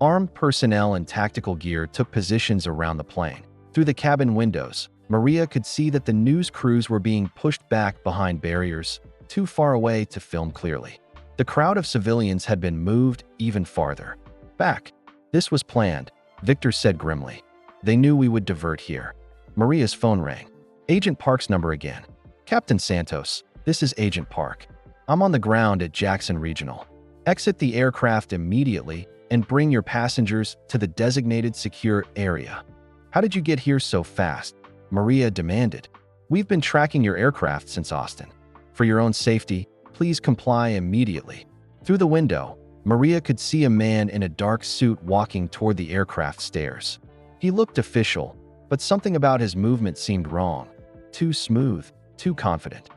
Armed personnel in tactical gear took positions around the plane. Through the cabin windows, Maria could see that the news crews were being pushed back behind barriers, too far away to film clearly. The crowd of civilians had been moved even farther back. This was planned, Victor said grimly. They knew we would divert here. Maria's phone rang. Agent Park's number again. Captain Santos, this is Agent Park. I'm on the ground at Jackson Regional. Exit the aircraft immediately and bring your passengers to the designated secure area." "How did you get here so fast?" Maria demanded. "We've been tracking your aircraft since Austin. For your own safety, please comply immediately." Through the window, Maria could see a man in a dark suit walking toward the aircraft stairs. He looked official, but something about his movement seemed wrong. Too smooth, too confident.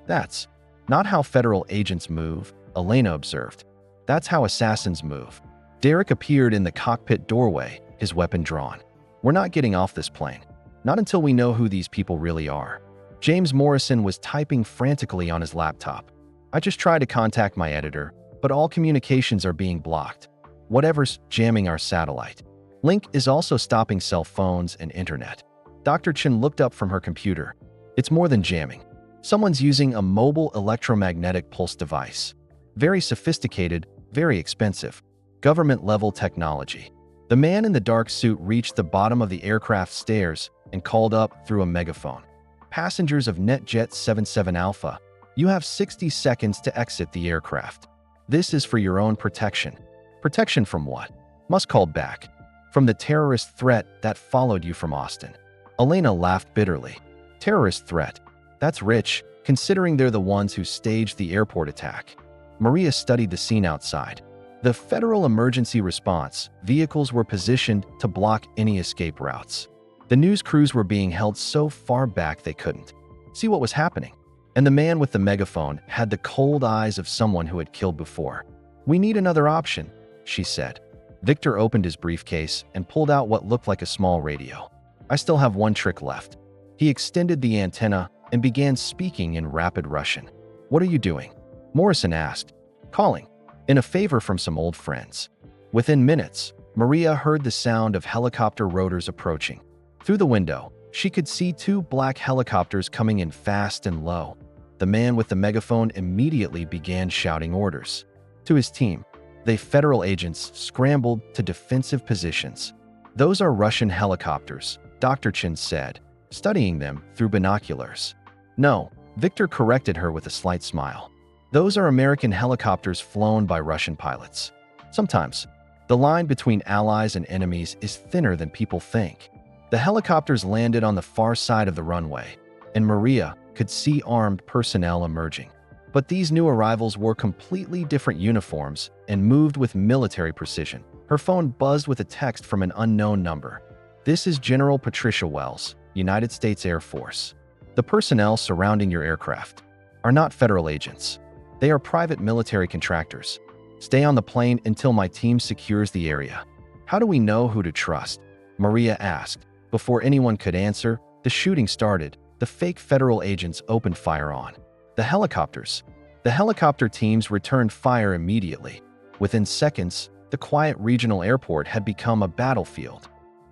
"That's not how federal agents move," Elena observed. "That's how assassins move." Derek appeared in the cockpit doorway, his weapon drawn. "We're not getting off this plane. Not until we know who these people really are." James Morrison was typing frantically on his laptop. "I just tried to contact my editor, but all communications are being blocked. Whatever's jamming our satellite. Link is also stopping cell phones and internet." Dr. Chen looked up from her computer. "It's more than jamming. Someone's using a mobile electromagnetic pulse device. Very sophisticated, very expensive. Government-level technology." The man in the dark suit reached the bottom of the aircraft stairs and called up through a megaphone. "Passengers of NetJet 77 Alpha, you have 60 seconds to exit the aircraft. This is for your own protection." "Protection from what?" Musk called back. "From the terrorist threat that followed you from Austin." Elena laughed bitterly. "Terrorist threat? That's rich, considering they're the ones who staged the airport attack." Maria studied the scene outside. The Federal Emergency Response vehicles were positioned to block any escape routes. The news crews were being held so far back they couldn't see what was happening. And the man with the megaphone had the cold eyes of someone who had killed before. "We need another option," she said. Victor opened his briefcase and pulled out what looked like a small radio. "I still have one trick left." He extended the antenna and began speaking in rapid Russian. "What are you doing?" Morrison asked. "Calling. In a favor from some old friends." Within minutes, Maria heard the sound of helicopter rotors approaching. Through the window, she could see two black helicopters coming in fast and low. The man with the megaphone immediately began shouting orders. To his team, the federal agents scrambled to defensive positions. "Those are Russian helicopters," Dr. Chen said, studying them through binoculars. "No," Victor corrected her with a slight smile. "Those are American helicopters flown by Russian pilots." Sometimes, the line between allies and enemies is thinner than people think. The helicopters landed on the far side of the runway, and Maria could see armed personnel emerging. But these new arrivals wore completely different uniforms and moved with military precision. Her phone buzzed with a text from an unknown number. "This is General Patricia Wells, United States Air Force. The personnel surrounding your aircraft are not federal agents. They are private military contractors. Stay on the plane until my team secures the area." "How do we know who to trust?" Maria asked. Before anyone could answer, the shooting started. The fake federal agents opened fire on the helicopters. The helicopter teams returned fire immediately. Within seconds, the quiet regional airport had become a battlefield.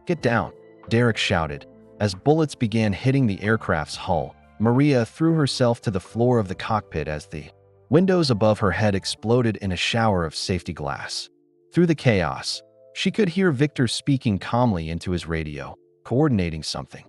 "Get down," Derek shouted. As bullets began hitting the aircraft's hull, Maria threw herself to the floor of the cockpit as the windows above her head exploded in a shower of safety glass. Through the chaos, she could hear Victor speaking calmly into his radio, coordinating something.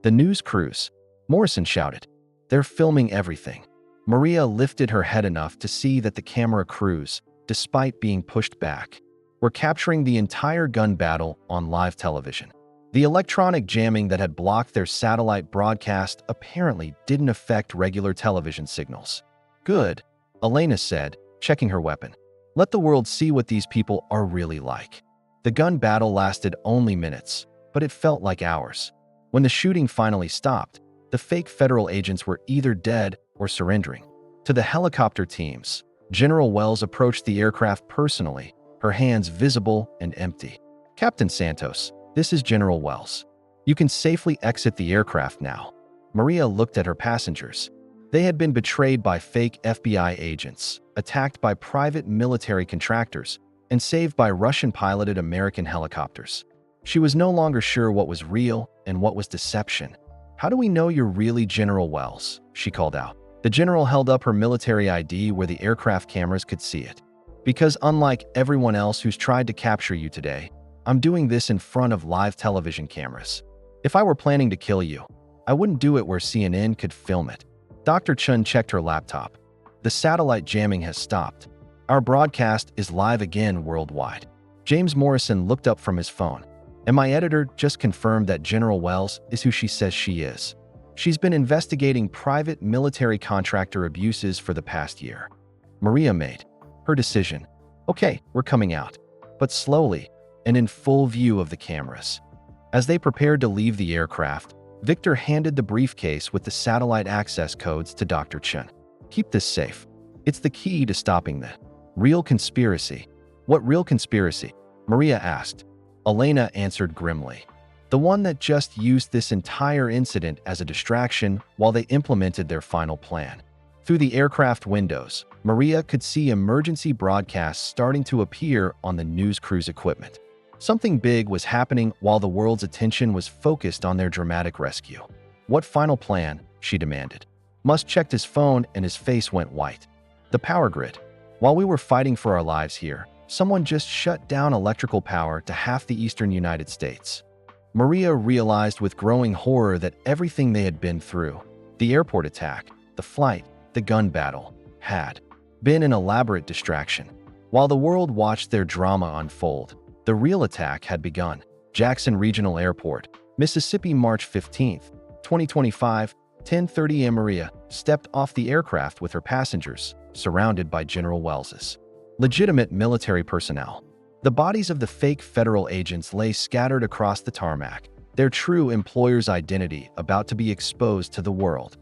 "The news crews," Morrison shouted. "They're filming everything." Maria lifted her head enough to see that the camera crews, despite being pushed back, were capturing the entire gun battle on live television. The electronic jamming that had blocked their satellite broadcast apparently didn't affect regular television signals. "Good," Elena said, checking her weapon. "Let the world see what these people are really like." The gun battle lasted only minutes, but it felt like hours. When the shooting finally stopped, the fake federal agents were either dead or surrendering. To the helicopter teams, General Wells approached the aircraft personally, her hands visible and empty. "Captain Santos, this is General Wells. You can safely exit the aircraft now." Maria looked at her passengers. They had been betrayed by fake FBI agents, attacked by private military contractors, and saved by Russian-piloted American helicopters. She was no longer sure what was real and what was deception. "How do we know you're really General Wells?" she called out. The general held up her military ID where the aircraft cameras could see it. "Because unlike everyone else who's tried to capture you today, I'm doing this in front of live television cameras. If I were planning to kill you, I wouldn't do it where CNN could film it." Dr. Chun checked her laptop. "The satellite jamming has stopped. Our broadcast is live again worldwide." James Morrison looked up from his phone. And my editor just confirmed that General Wells is who she says she is. She's been investigating private military contractor abuses for the past year. Maria made her decision. Okay, we're coming out. But slowly, and in full view of the cameras. As they prepared to leave the aircraft, Victor handed the briefcase with the satellite access codes to Dr. Chen. Keep this safe. It's the key to stopping the real conspiracy. What real conspiracy? Maria asked. Elena answered grimly. The one that just used this entire incident as a distraction while they implemented their final plan. Through the aircraft windows, Maria could see emergency broadcasts starting to appear on the news crew's equipment. Something big was happening while the world's attention was focused on their dramatic rescue. What final plan? She demanded. Musk checked his phone and his face went white. The power grid. While we were fighting for our lives here, someone just shut down electrical power to half the eastern United States. Maria realized with growing horror that everything they had been through, the airport attack, the flight, the gun battle, had been an elaborate distraction. While the world watched their drama unfold, the real attack had begun. Jackson Regional Airport, Mississippi, March 15, 2025, 10:30 a.m. Maria stepped off the aircraft with her passengers, surrounded by General Wells's legitimate military personnel. The bodies of the fake federal agents lay scattered across the tarmac, their true employer's identity about to be exposed to the world.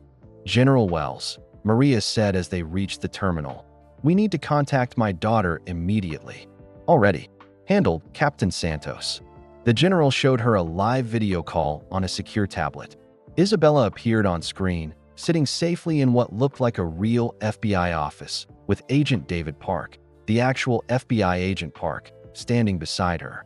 General Wells, Maria said as they reached the terminal, "We need to contact my daughter immediately." Already. Handled, Captain Santos. The general showed her a live video call on a secure tablet. Isabella appeared on screen, sitting safely in what looked like a real FBI office, with Agent David Park, the actual FBI agent Park, standing beside her.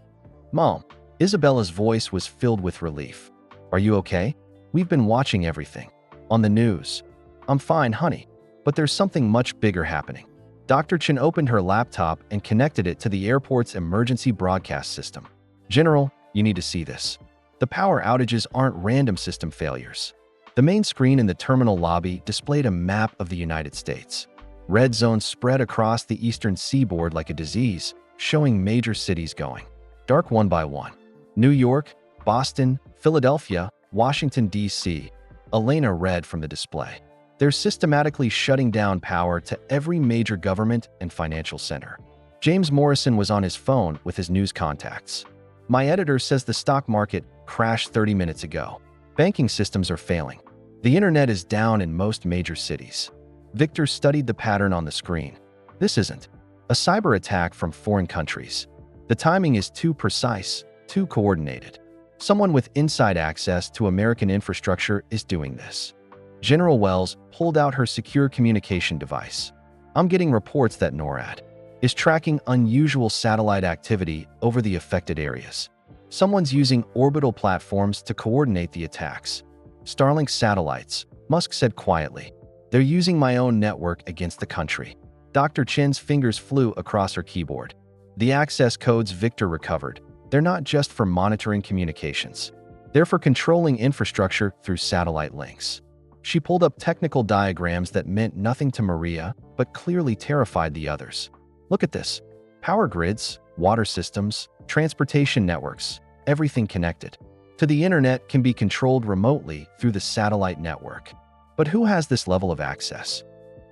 "Mom." Isabella's voice was filled with relief. "Are you okay? We've been watching everything. On the news." "I'm fine, honey. But there's something much bigger happening." Dr. Chen opened her laptop and connected it to the airport's emergency broadcast system. "General, you need to see this. The power outages aren't random system failures." The main screen in the terminal lobby displayed a map of the United States. Red zones spread across the eastern seaboard like a disease, showing major cities going dark one by one. New York, Boston, Philadelphia, Washington, D.C. Elena read from the display. "They're systematically shutting down power to every major government and financial center." James Morrison was on his phone with his news contacts. "My editor says the stock market crashed 30 minutes ago. Banking systems are failing. The internet is down in most major cities." Victor studied the pattern on the screen. "This isn't a cyber attack from foreign countries. The timing is too precise, too coordinated. Someone with inside access to American infrastructure is doing this." General Wells pulled out her secure communication device. "I'm getting reports that NORAD is tracking unusual satellite activity over the affected areas. Someone's using orbital platforms to coordinate the attacks." "Starlink satellites," Musk said quietly. "They're using my own network against the country." Dr. Chen's fingers flew across her keyboard. "The access codes Victor recovered, they're not just for monitoring communications. They're for controlling infrastructure through satellite links." She pulled up technical diagrams that meant nothing to Maria, but clearly terrified the others. "Look at this. Power grids, water systems, transportation networks, everything connected to the internet can be controlled remotely through the satellite network. But who has this level of access?"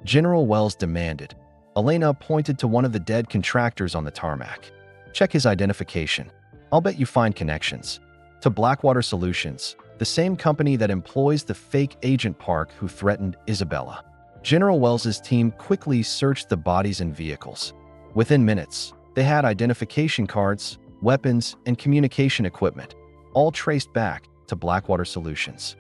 General Wells demanded. Elena pointed to one of the dead contractors on the tarmac. "Check his identification. I'll bet you find connections to Blackwater Solutions, the same company that employs the fake agent Park who threatened Isabella." General Wells's team quickly searched the bodies and vehicles. Within minutes, they had identification cards, weapons, and communication equipment, all traced back to Blackwater Solutions.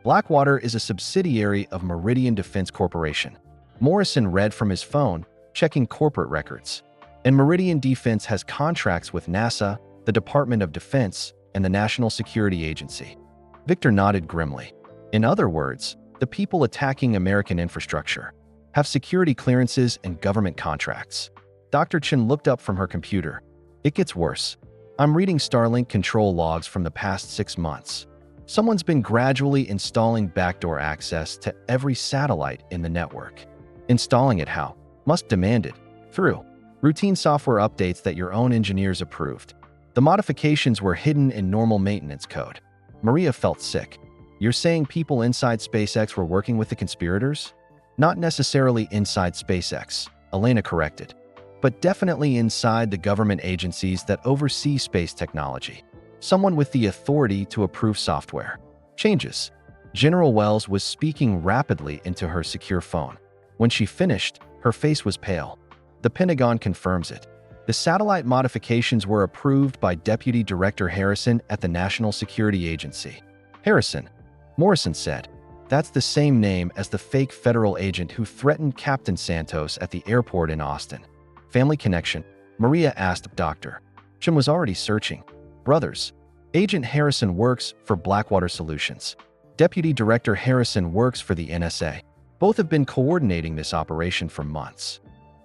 Blackwater is a subsidiary of Meridian Defense Corporation. Morrison read from his phone, checking corporate records. And Meridian Defense has contracts with NASA, the Department of Defense, and the National Security Agency. Victor nodded grimly. "In other words, the people attacking American infrastructure have security clearances and government contracts." Dr. Chen looked up from her computer. "It gets worse. I'm reading Starlink control logs from the past 6 months. Someone's been gradually installing backdoor access to every satellite in the network." "Installing it how?" Musk demanded. "Through Routine software updates that your own engineers approved. The modifications were hidden in normal maintenance code. Maria felt sick. You're saying people inside SpaceX were working with the conspirators? Not necessarily inside SpaceX, Elena corrected, but definitely inside the government agencies that oversee space technology. Someone with the authority to approve software. Changes. General Wells was speaking rapidly into her secure phone. When she finished, her face was pale. The Pentagon confirms it. The satellite modifications were approved by Deputy Director Harrison at the National Security Agency. Harrison, Morrison said. That's the same name as the fake federal agent who threatened Captain Santos at the airport in Austin. Family connection? Maria asked Dr. Chen was already searching. Brothers. Agent Harrison works for Blackwater Solutions. Deputy Director Harrison works for the NSA. Both have been coordinating this operation for months.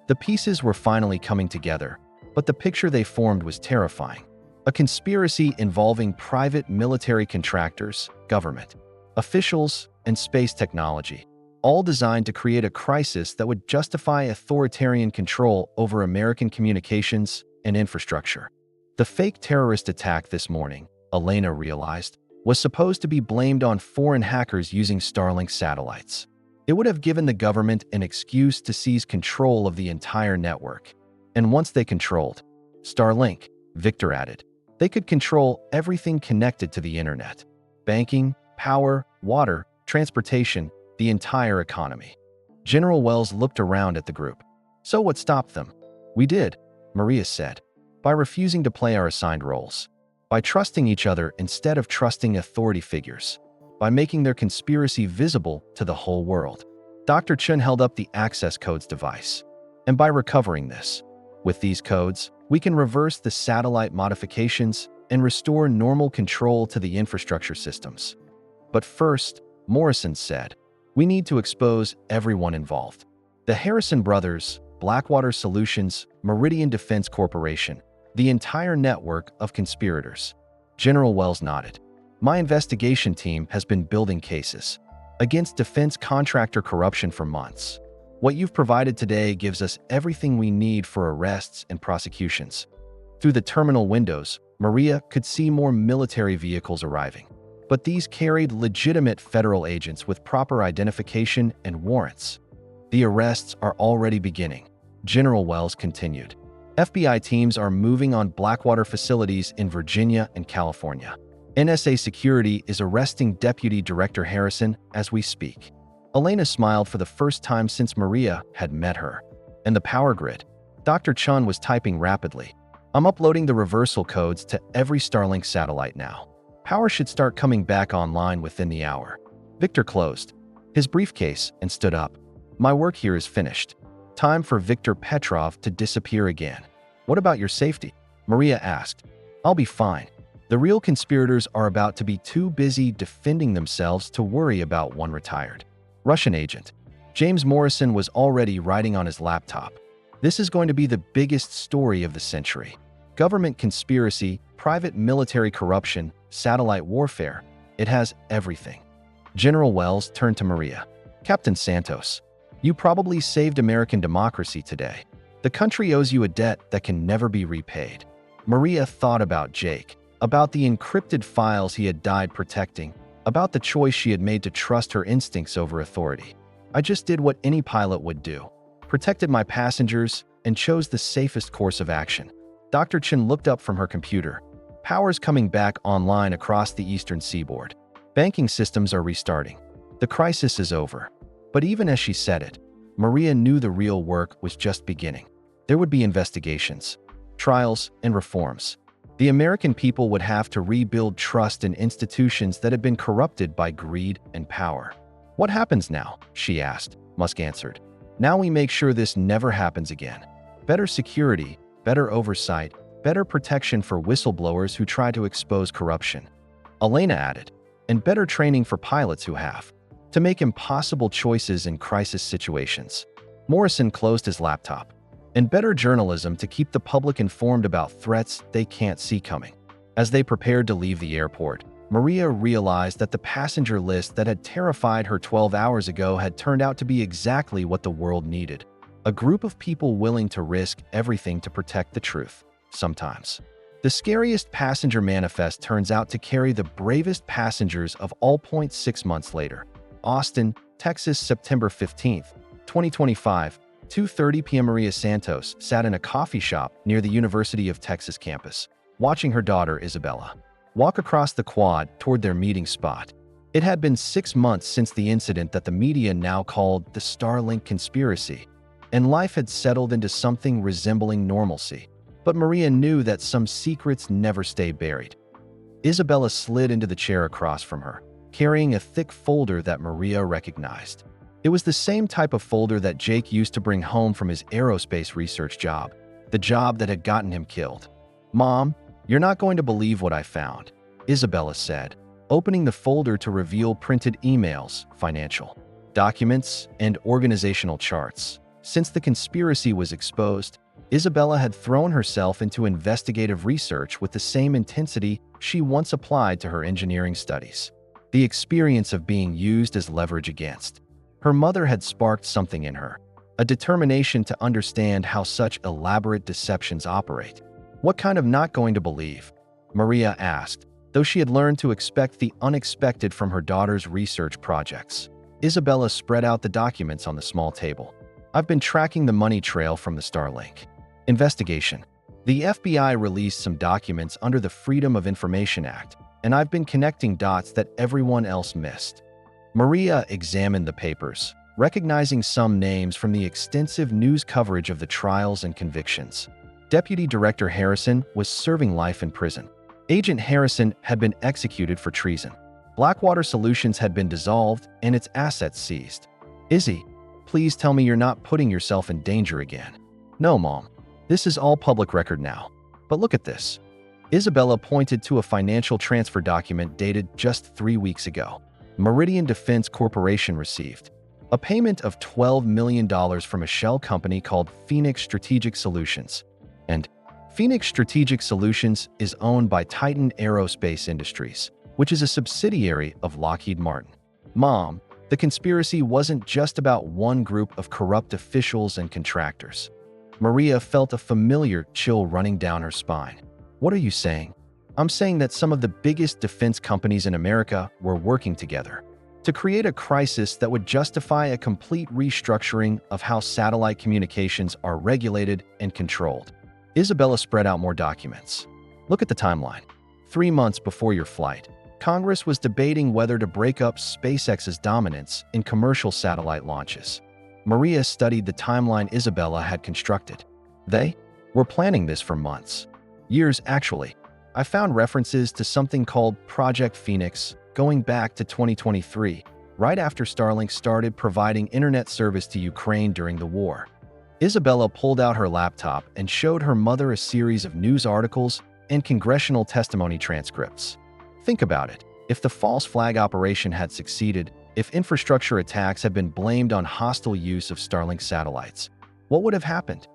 The pieces were finally coming together, but the picture they formed was terrifying. A conspiracy involving private military contractors, government, officials, and space technology, all designed to create a crisis that would justify authoritarian control over American communications and infrastructure. The fake terrorist attack this morning, Elena realized, was supposed to be blamed on foreign hackers using Starlink satellites. It would have given the government an excuse to seize control of the entire network. And once they controlled Starlink, Victor added, they could control everything connected to the internet. Banking, power, water, transportation, the entire economy. General Wells looked around at the group. So what stopped them? We did, Maria said, by refusing to play our assigned roles, by trusting each other instead of trusting authority figures, by making their conspiracy visible to the whole world. Dr. Chen held up the access codes device. And by recovering this, with these codes, we can reverse the satellite modifications and restore normal control to the infrastructure systems. But first, Morrison said, we need to expose everyone involved. The Harrison brothers, Blackwater Solutions, Meridian Defense Corporation, the entire network of conspirators. General Wells nodded. My investigation team has been building cases against defense contractor corruption for months. What you've provided today gives us everything we need for arrests and prosecutions. Through the terminal windows, Maria could see more military vehicles arriving. But these carried legitimate federal agents with proper identification and warrants. The arrests are already beginning, General Wells continued. FBI teams are moving on Blackwater facilities in Virginia and California. NSA Security is arresting Deputy Director Harrison as we speak. Elena smiled for the first time since Maria had met her. And the power grid. Dr. Chun was typing rapidly. I'm uploading the reversal codes to every Starlink satellite now. Power should start coming back online within the hour. Victor closed his briefcase and stood up. My work here is finished. Time for Victor Petrov to disappear again. What about your safety? Maria asked. I'll be fine. The real conspirators are about to be too busy defending themselves to worry about one retired Russian agent. James Morrison was already writing on his laptop. This is going to be the biggest story of the century. Government conspiracy, private military corruption, satellite warfare. It has everything. General Wells turned to Maria. Captain Santos, you probably saved American democracy today. The country owes you a debt that can never be repaid. Maria thought about Jake, about the encrypted files he had died protecting, about the choice she had made to trust her instincts over authority. I just did what any pilot would do, protected my passengers, and chose the safest course of action. Dr. Chen looked up from her computer. Power's coming back online across the eastern seaboard. Banking systems are restarting. The crisis is over. But even as she said it, Maria knew the real work was just beginning. There would be investigations, trials, and reforms. The American people would have to rebuild trust in institutions that had been corrupted by greed and power. What happens now? She asked. Musk answered. Now we make sure this never happens again. Better security, better oversight, better protection for whistleblowers who try to expose corruption. Elena added, and better training for pilots who have to make impossible choices in crisis situations. Morrison closed his laptop. And better journalism to keep the public informed about threats they can't see coming. As they prepared to leave the airport, Maria realized that the passenger list that had terrified her 12 hours ago had turned out to be exactly what the world needed. A group of people willing to risk everything to protect the truth, sometimes. The scariest passenger manifest turns out to carry the bravest passengers of all. 6 months later. Austin, Texas, September 15th, 2025, 2:30 p.m. Maria Santos sat in a coffee shop near the University of Texas campus, watching her daughter Isabella walk across the quad toward their meeting spot. It had been 6 months since the incident that the media now called the Starlink conspiracy, and life had settled into something resembling normalcy. But Maria knew that some secrets never stay buried. Isabella slid into the chair across from her, carrying a thick folder that Maria recognized. It was the same type of folder that Jake used to bring home from his aerospace research job, the job that had gotten him killed. "Mom, you're not going to believe what I found," Isabella said, opening the folder to reveal printed emails, financial documents, and organizational charts. Since the conspiracy was exposed, Isabella had thrown herself into investigative research with the same intensity she once applied to her engineering studies. The experience of being used as leverage against her mother had sparked something in her, a determination to understand how such elaborate deceptions operate. "What kind of not going to believe?" Maria asked, though she had learned to expect the unexpected from her daughter's research projects. Isabella spread out the documents on the small table. "I've been tracking the money trail from the Starlink investigation. The FBI released some documents under the Freedom of Information Act, and I've been connecting dots that everyone else missed." Maria examined the papers, recognizing some names from the extensive news coverage of the trials and convictions. Deputy Director Harrison was serving life in prison. Agent Harrison had been executed for treason. Blackwater Solutions had been dissolved and its assets seized. "Izzy, please tell me you're not putting yourself in danger again." "No, Mom. This is all public record now. But look at this." Isabella pointed to a financial transfer document dated just 3 weeks ago. Meridian Defense Corporation received a payment of $12 million from a shell company called Phoenix Strategic Solutions. And Phoenix Strategic Solutions is owned by Titan Aerospace Industries, which is a subsidiary of Lockheed Martin. "Mom, the conspiracy wasn't just about one group of corrupt officials and contractors." Maria felt a familiar chill running down her spine. "What are you saying?" "I'm saying that some of the biggest defense companies in America were working together to create a crisis that would justify a complete restructuring of how satellite communications are regulated and controlled." Isabella spread out more documents. "Look at the timeline. 3 months before your flight, Congress was debating whether to break up SpaceX's dominance in commercial satellite launches." Maria studied the timeline Isabella had constructed. "They were planning this for months. Years, actually. I found references to something called Project Phoenix going back to 2023, right after Starlink started providing internet service to Ukraine during the war." Isabella pulled out her laptop and showed her mother a series of news articles and congressional testimony transcripts. "Think about it. If the false flag operation had succeeded, if infrastructure attacks had been blamed on hostile use of Starlink satellites, what would have happened?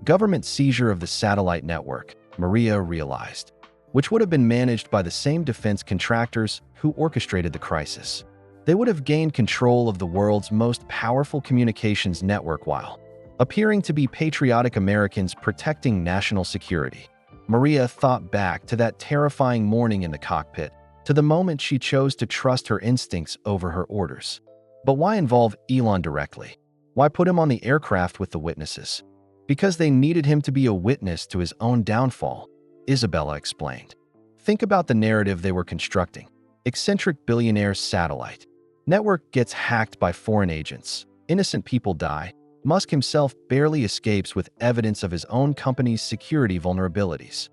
Government seizure of the satellite network," Maria realized, "which would have been managed by the same defense contractors who orchestrated the crisis. They would have gained control of the world's most powerful communications network while appearing to be patriotic Americans protecting national security." Maria thought back to that terrifying morning in the cockpit, to the moment she chose to trust her instincts over her orders. But why involve Elon directly? Why put him on the aircraft with the witnesses? "Because they needed him to be a witness to his own downfall," Isabella explained. "Think about the narrative they were constructing. Eccentric billionaire satellite network gets hacked by foreign agents. Innocent people die. Musk himself barely escapes with evidence of his own company's security vulnerabilities,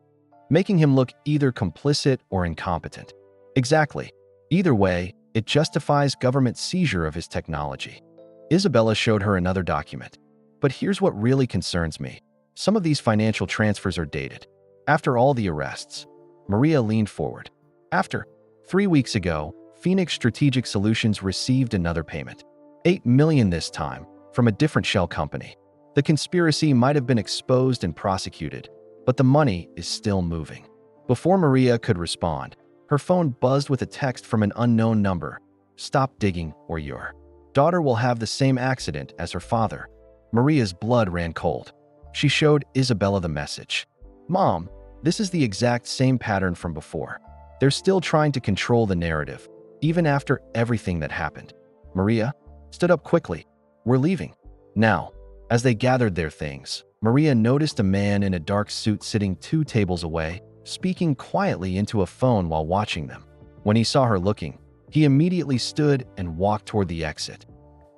making him look either complicit or incompetent. Exactly. Either way, it justifies government seizure of his technology." Isabella showed her another document. "But here's what really concerns me. Some of these financial transfers are dated after all the arrests." Maria leaned forward. "After 3 weeks ago, Phoenix Strategic Solutions received another payment, $8 million this time, from a different shell company. The conspiracy might have been exposed and prosecuted, but the money is still moving." Before Maria could respond, her phone buzzed with a text from an unknown number. "Stop digging or your daughter will have the same accident as her father." Maria's blood ran cold. She showed Isabella the message. "Mom, this is the exact same pattern from before. They're still trying to control the narrative, even after everything that happened." Maria stood up quickly. "We're leaving." Now, as they gathered their things, Maria noticed a man in a dark suit sitting 2 tables away, speaking quietly into a phone while watching them. When he saw her looking, he immediately stood and walked toward the exit.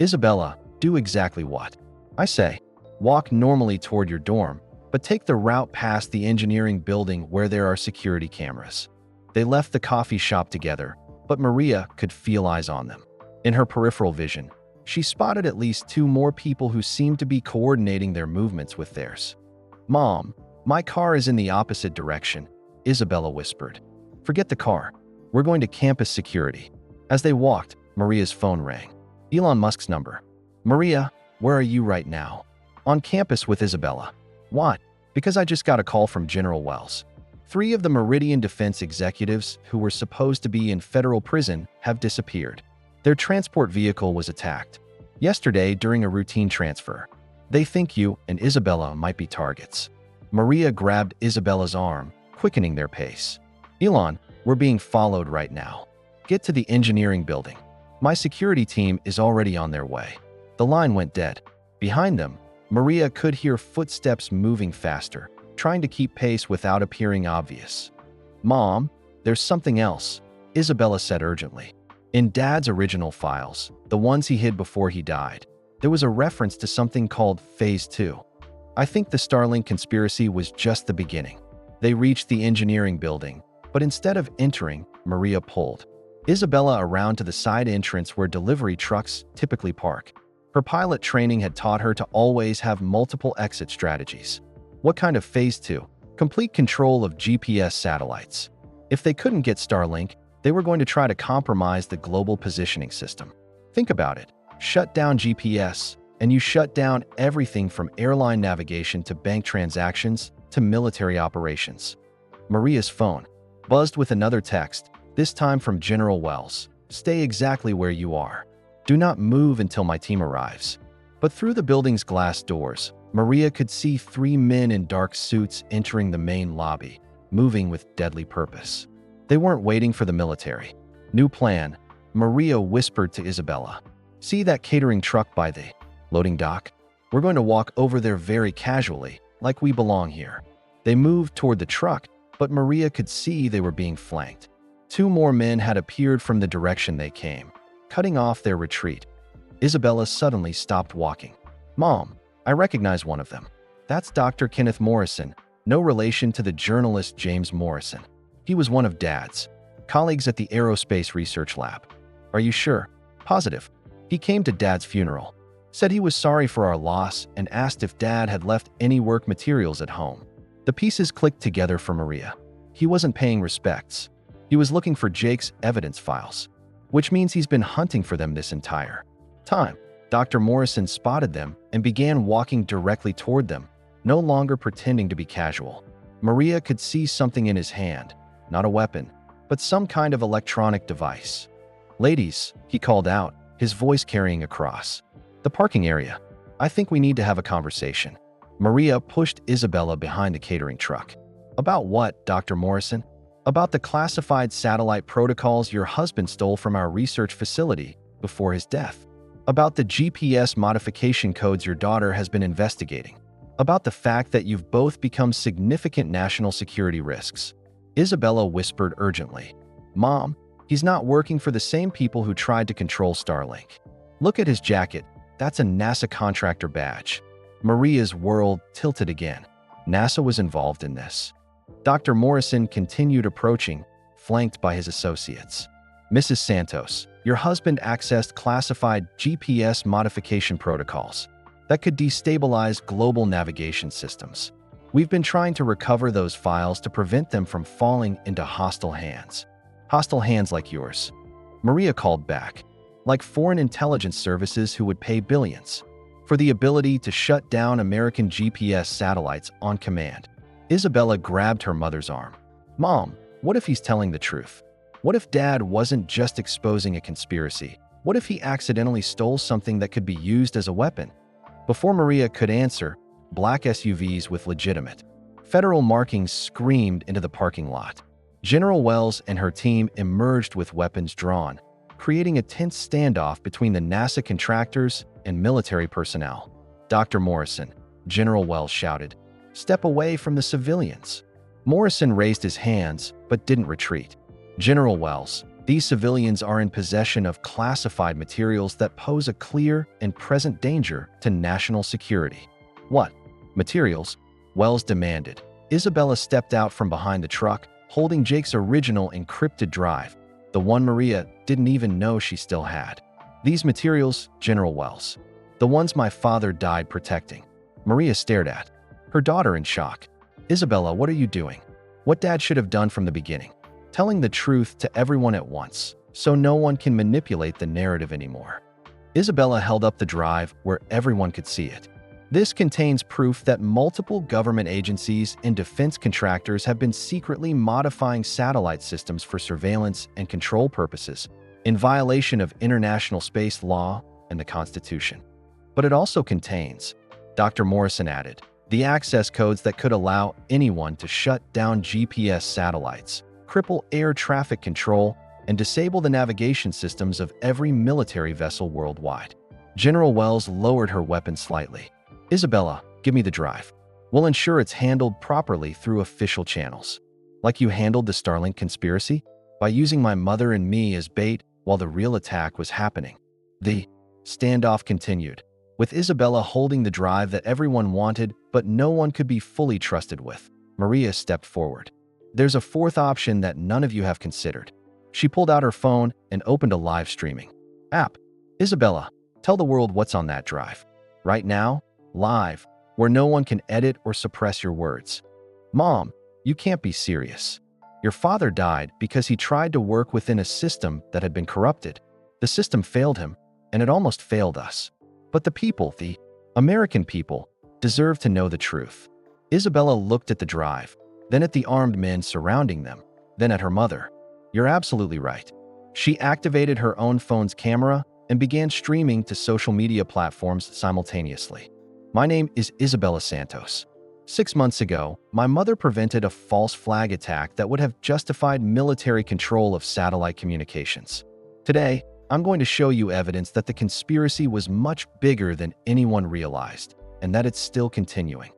"Isabella, do exactly what I say. Walk normally toward your dorm, but take the route past the engineering building where there are security cameras." They left the coffee shop together, but Maria could feel eyes on them. In her peripheral vision, she spotted at least 2 more people who seemed to be coordinating their movements with theirs. "Mom, my car is in the opposite direction," Isabella whispered. "Forget the car. We're going to campus security." As they walked, Maria's phone rang. Elon Musk's number. "Maria, where are you right now?" "On campus with Isabella." "What?" "Because I just got a call from General Wells. 3 of the Meridian defense executives who were supposed to be in federal prison have disappeared. Their transport vehicle was attacked yesterday during a routine transfer. They think you and Isabella might be targets." Maria grabbed Isabella's arm, quickening their pace. "Elon, we're being followed right now. Get to the engineering building. My security team is already on their way." The line went dead. Behind them, Maria could hear footsteps moving faster, trying to keep pace without appearing obvious. "Mom, there's something else," Isabella said urgently. In Dad's original files, the ones he hid before he died, there was a reference to something called Phase 2. "I think the Starlink conspiracy was just the beginning." They reached the engineering building, but instead of entering, Maria pulled Isabella around to the side entrance where delivery trucks typically park. Her pilot training had taught her to always have multiple exit strategies. What kind of Phase 2? Complete control of GPS satellites. If they couldn't get Starlink, they were going to try to compromise the global positioning system. Think about it. Shut down GPS, and you shut down everything from airline navigation to bank transactions to military operations. Maria's phone buzzed with another text, this time from General Wells. "Stay exactly where you are. Do not move until my team arrives." But through the building's glass doors, Maria could see 3 men in dark suits entering the main lobby, moving with deadly purpose. They weren't waiting for the military. "New plan," Maria whispered to Isabella. "See that catering truck by the loading dock? We're going to walk over there very casually, like we belong here." They moved toward the truck, but Maria could see they were being flanked. 2 more men had appeared from the direction they came, cutting off their retreat. Isabella suddenly stopped walking. "Mom, I recognize one of them. That's Dr. Kenneth Morrison, no relation to the journalist James Morrison. He was one of Dad's colleagues at the Aerospace Research Lab." "Are you sure?" "Positive. He came to Dad's funeral, said he was sorry for our loss, and asked if Dad had left any work materials at home." The pieces clicked together for Maria. He wasn't paying respects. He was looking for Jake's evidence files, which means he's been hunting for them this entire time. Dr. Morrison spotted them and began walking directly toward them, no longer pretending to be casual. Maria could see something in his hand, not a weapon, but some kind of electronic device. "Ladies," he called out, his voice carrying across the parking area. "I think we need to have a conversation." Maria pushed Isabella behind the catering truck. "About what, Dr. Morrison?" "About the classified satellite protocols your husband stole from our research facility before his death. About the GPS modification codes your daughter has been investigating. About the fact that you've both become significant national security risks." Isabella whispered urgently. "Mom, he's not working for the same people who tried to control Starlink. Look at his jacket. That's a NASA contractor badge." Maria's world tilted again. NASA was involved in this. Dr. Morrison continued approaching, flanked by his associates. "Mrs. Santos, your husband accessed classified GPS modification protocols that could destabilize global navigation systems. We've been trying to recover those files to prevent them from falling into hostile hands." "Hostile hands like yours," Maria called back. "Like foreign intelligence services who would pay billions for the ability to shut down American GPS satellites on command." Isabella grabbed her mother's arm. "Mom, what if he's telling the truth? What if Dad wasn't just exposing a conspiracy? What if he accidentally stole something that could be used as a weapon?" Before Maria could answer, black SUVs with legitimate federal markings screamed into the parking lot. General Wells and her team emerged with weapons drawn, creating a tense standoff between the NASA contractors and military personnel. "Dr. Morrison," General Wells shouted, "step away from the civilians." Morrison raised his hands but didn't retreat. "General Wells, these civilians are in possession of classified materials that pose a clear and present danger to national security." "What materials?" Wells demanded. Isabella stepped out from behind the truck, holding Jake's original encrypted drive, the one Maria didn't even know she still had. "These materials, General Wells. The ones my father died protecting." Maria stared at her daughter in shock. "Isabella, what are you doing?" "What Dad should have done from the beginning. Telling the truth to everyone at once, so no one can manipulate the narrative anymore." Isabella held up the drive where everyone could see it. "This contains proof that multiple government agencies and defense contractors have been secretly modifying satellite systems for surveillance and control purposes, in violation of international space law and the Constitution. But it also contains," Dr. Morrison added, "the access codes that could allow anyone to shut down GPS satellites, cripple air traffic control, and disable the navigation systems of every military vessel worldwide." General Wells lowered her weapon slightly. "Isabella, give me the drive. We'll ensure it's handled properly through official channels. Like you handled the Starlink conspiracy, by using my mother and me as bait while the real attack was happening." The standoff continued, with Isabella holding the drive that everyone wanted but no one could be fully trusted with. Maria stepped forward. "There's a fourth option that none of you have considered." She pulled out her phone and opened a live streaming app. "Isabella, tell the world what's on that drive. Right now, live, where no one can edit or suppress your words." "Mom, you can't be serious. Your father died because he tried to work within a system that had been corrupted. The system failed him, and it almost failed us. But the people, the American people, deserve to know the truth." Isabella looked at the drive, then at the armed men surrounding them, then at her mother. "You're absolutely right." She activated her own phone's camera and began streaming to social media platforms simultaneously. "My name is Isabella Santos. 6 months ago, my mother prevented a false flag attack that would have justified military control of satellite communications. Today, I'm going to show you evidence that the conspiracy was much bigger than anyone realized, and that it's still continuing."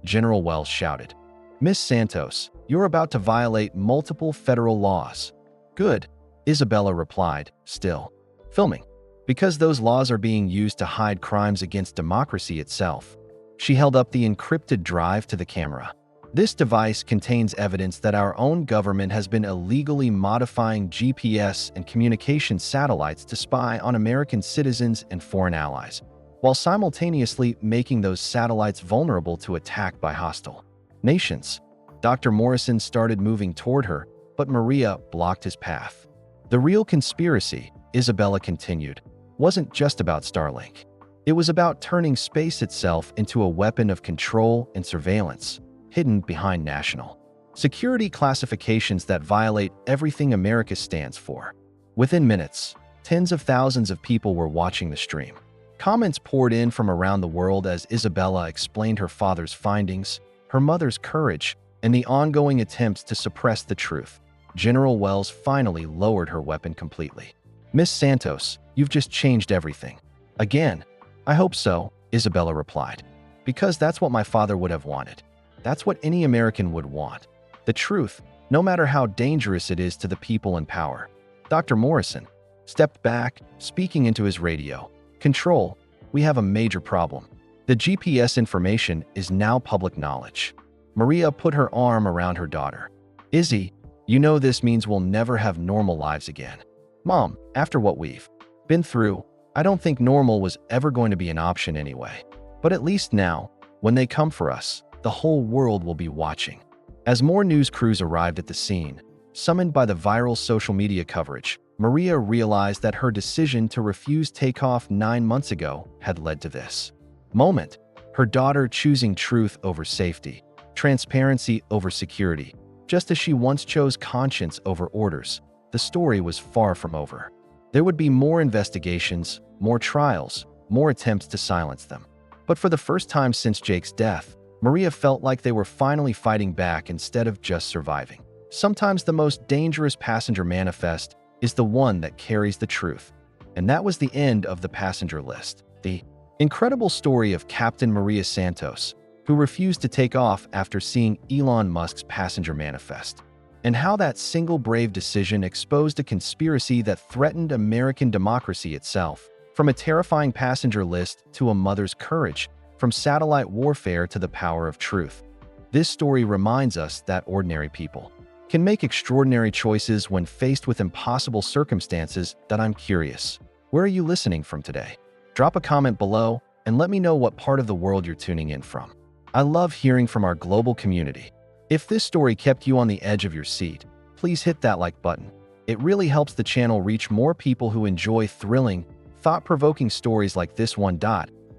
General Wells shouted. "Miss Santos, you're about to violate multiple federal laws." "Good," Isabella replied, still filming. "Because those laws are being used to hide crimes against democracy itself." She held up the encrypted drive to the camera. "This device contains evidence that our own government has been illegally modifying GPS and communication satellites to spy on American citizens and foreign allies, while simultaneously making those satellites vulnerable to attack by hostile nations." Dr. Morrison started moving toward her, but Maria blocked his path. "The real conspiracy," Isabella continued, "wasn't just about Starlink. It was about turning space itself into a weapon of control and surveillance, hidden behind national security classifications that violate everything America stands for." Within minutes, tens of thousands of people were watching the stream. Comments poured in from around the world as Isabella explained her father's findings, her mother's courage, and the ongoing attempts to suppress the truth. General Wells finally lowered her weapon completely. "Miss Santos, you've just changed everything." "Again, I hope so," Isabella replied. "Because that's what my father would have wanted. That's what any American would want. The truth, no matter how dangerous it is to the people in power." Dr. Morrison stepped back, speaking into his radio. "Control, we have a major problem. The GPS information is now public knowledge." Maria put her arm around her daughter. "Izzy, you know this means we'll never have normal lives again." "Mom, after what we've been through, I don't think normal was ever going to be an option anyway. But at least now, when they come for us, the whole world will be watching." As more news crews arrived at the scene, summoned by the viral social media coverage, Maria realized that her decision to refuse takeoff 9 months ago had led to this moment. Her daughter choosing truth over safety, transparency over security, just as she once chose conscience over orders. The story was far from over. There would be more investigations, more trials, more attempts to silence them. But for the first time since Jake's death, Maria felt like they were finally fighting back instead of just surviving. Sometimes the most dangerous passenger manifest is the one that carries the truth. And that was the end of the passenger list. The incredible story of Captain Maria Santos, who refused to take off after seeing Elon Musk's passenger manifest, and how that single brave decision exposed a conspiracy that threatened American democracy itself. From a terrifying passenger list to a mother's courage, from satellite warfare to the power of truth. This story reminds us that ordinary people can make extraordinary choices when faced with impossible circumstances. I'm curious, where are you listening from today? Drop a comment below and let me know what part of the world you're tuning in from. I love hearing from our global community. If this story kept you on the edge of your seat, please hit that like button. It really helps the channel reach more people who enjoy thrilling, thought-provoking stories like this one.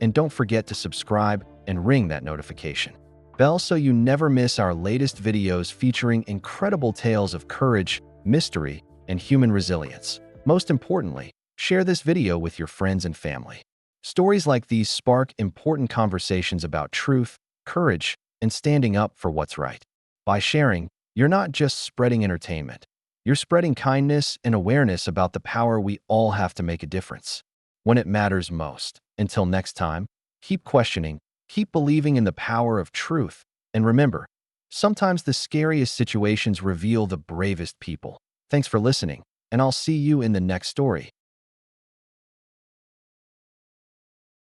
And don't forget to subscribe and ring that notification bell so you never miss our latest videos featuring incredible tales of courage, mystery, and human resilience. Most importantly, share this video with your friends and family. Stories like these spark important conversations about truth, courage, and standing up for what's right. By sharing, you're not just spreading entertainment. You're spreading kindness and awareness about the power we all have to make a difference when it matters most. Until next time, keep questioning, keep believing in the power of truth, and remember, sometimes the scariest situations reveal the bravest people. Thanks for listening, and I'll see you in the next story.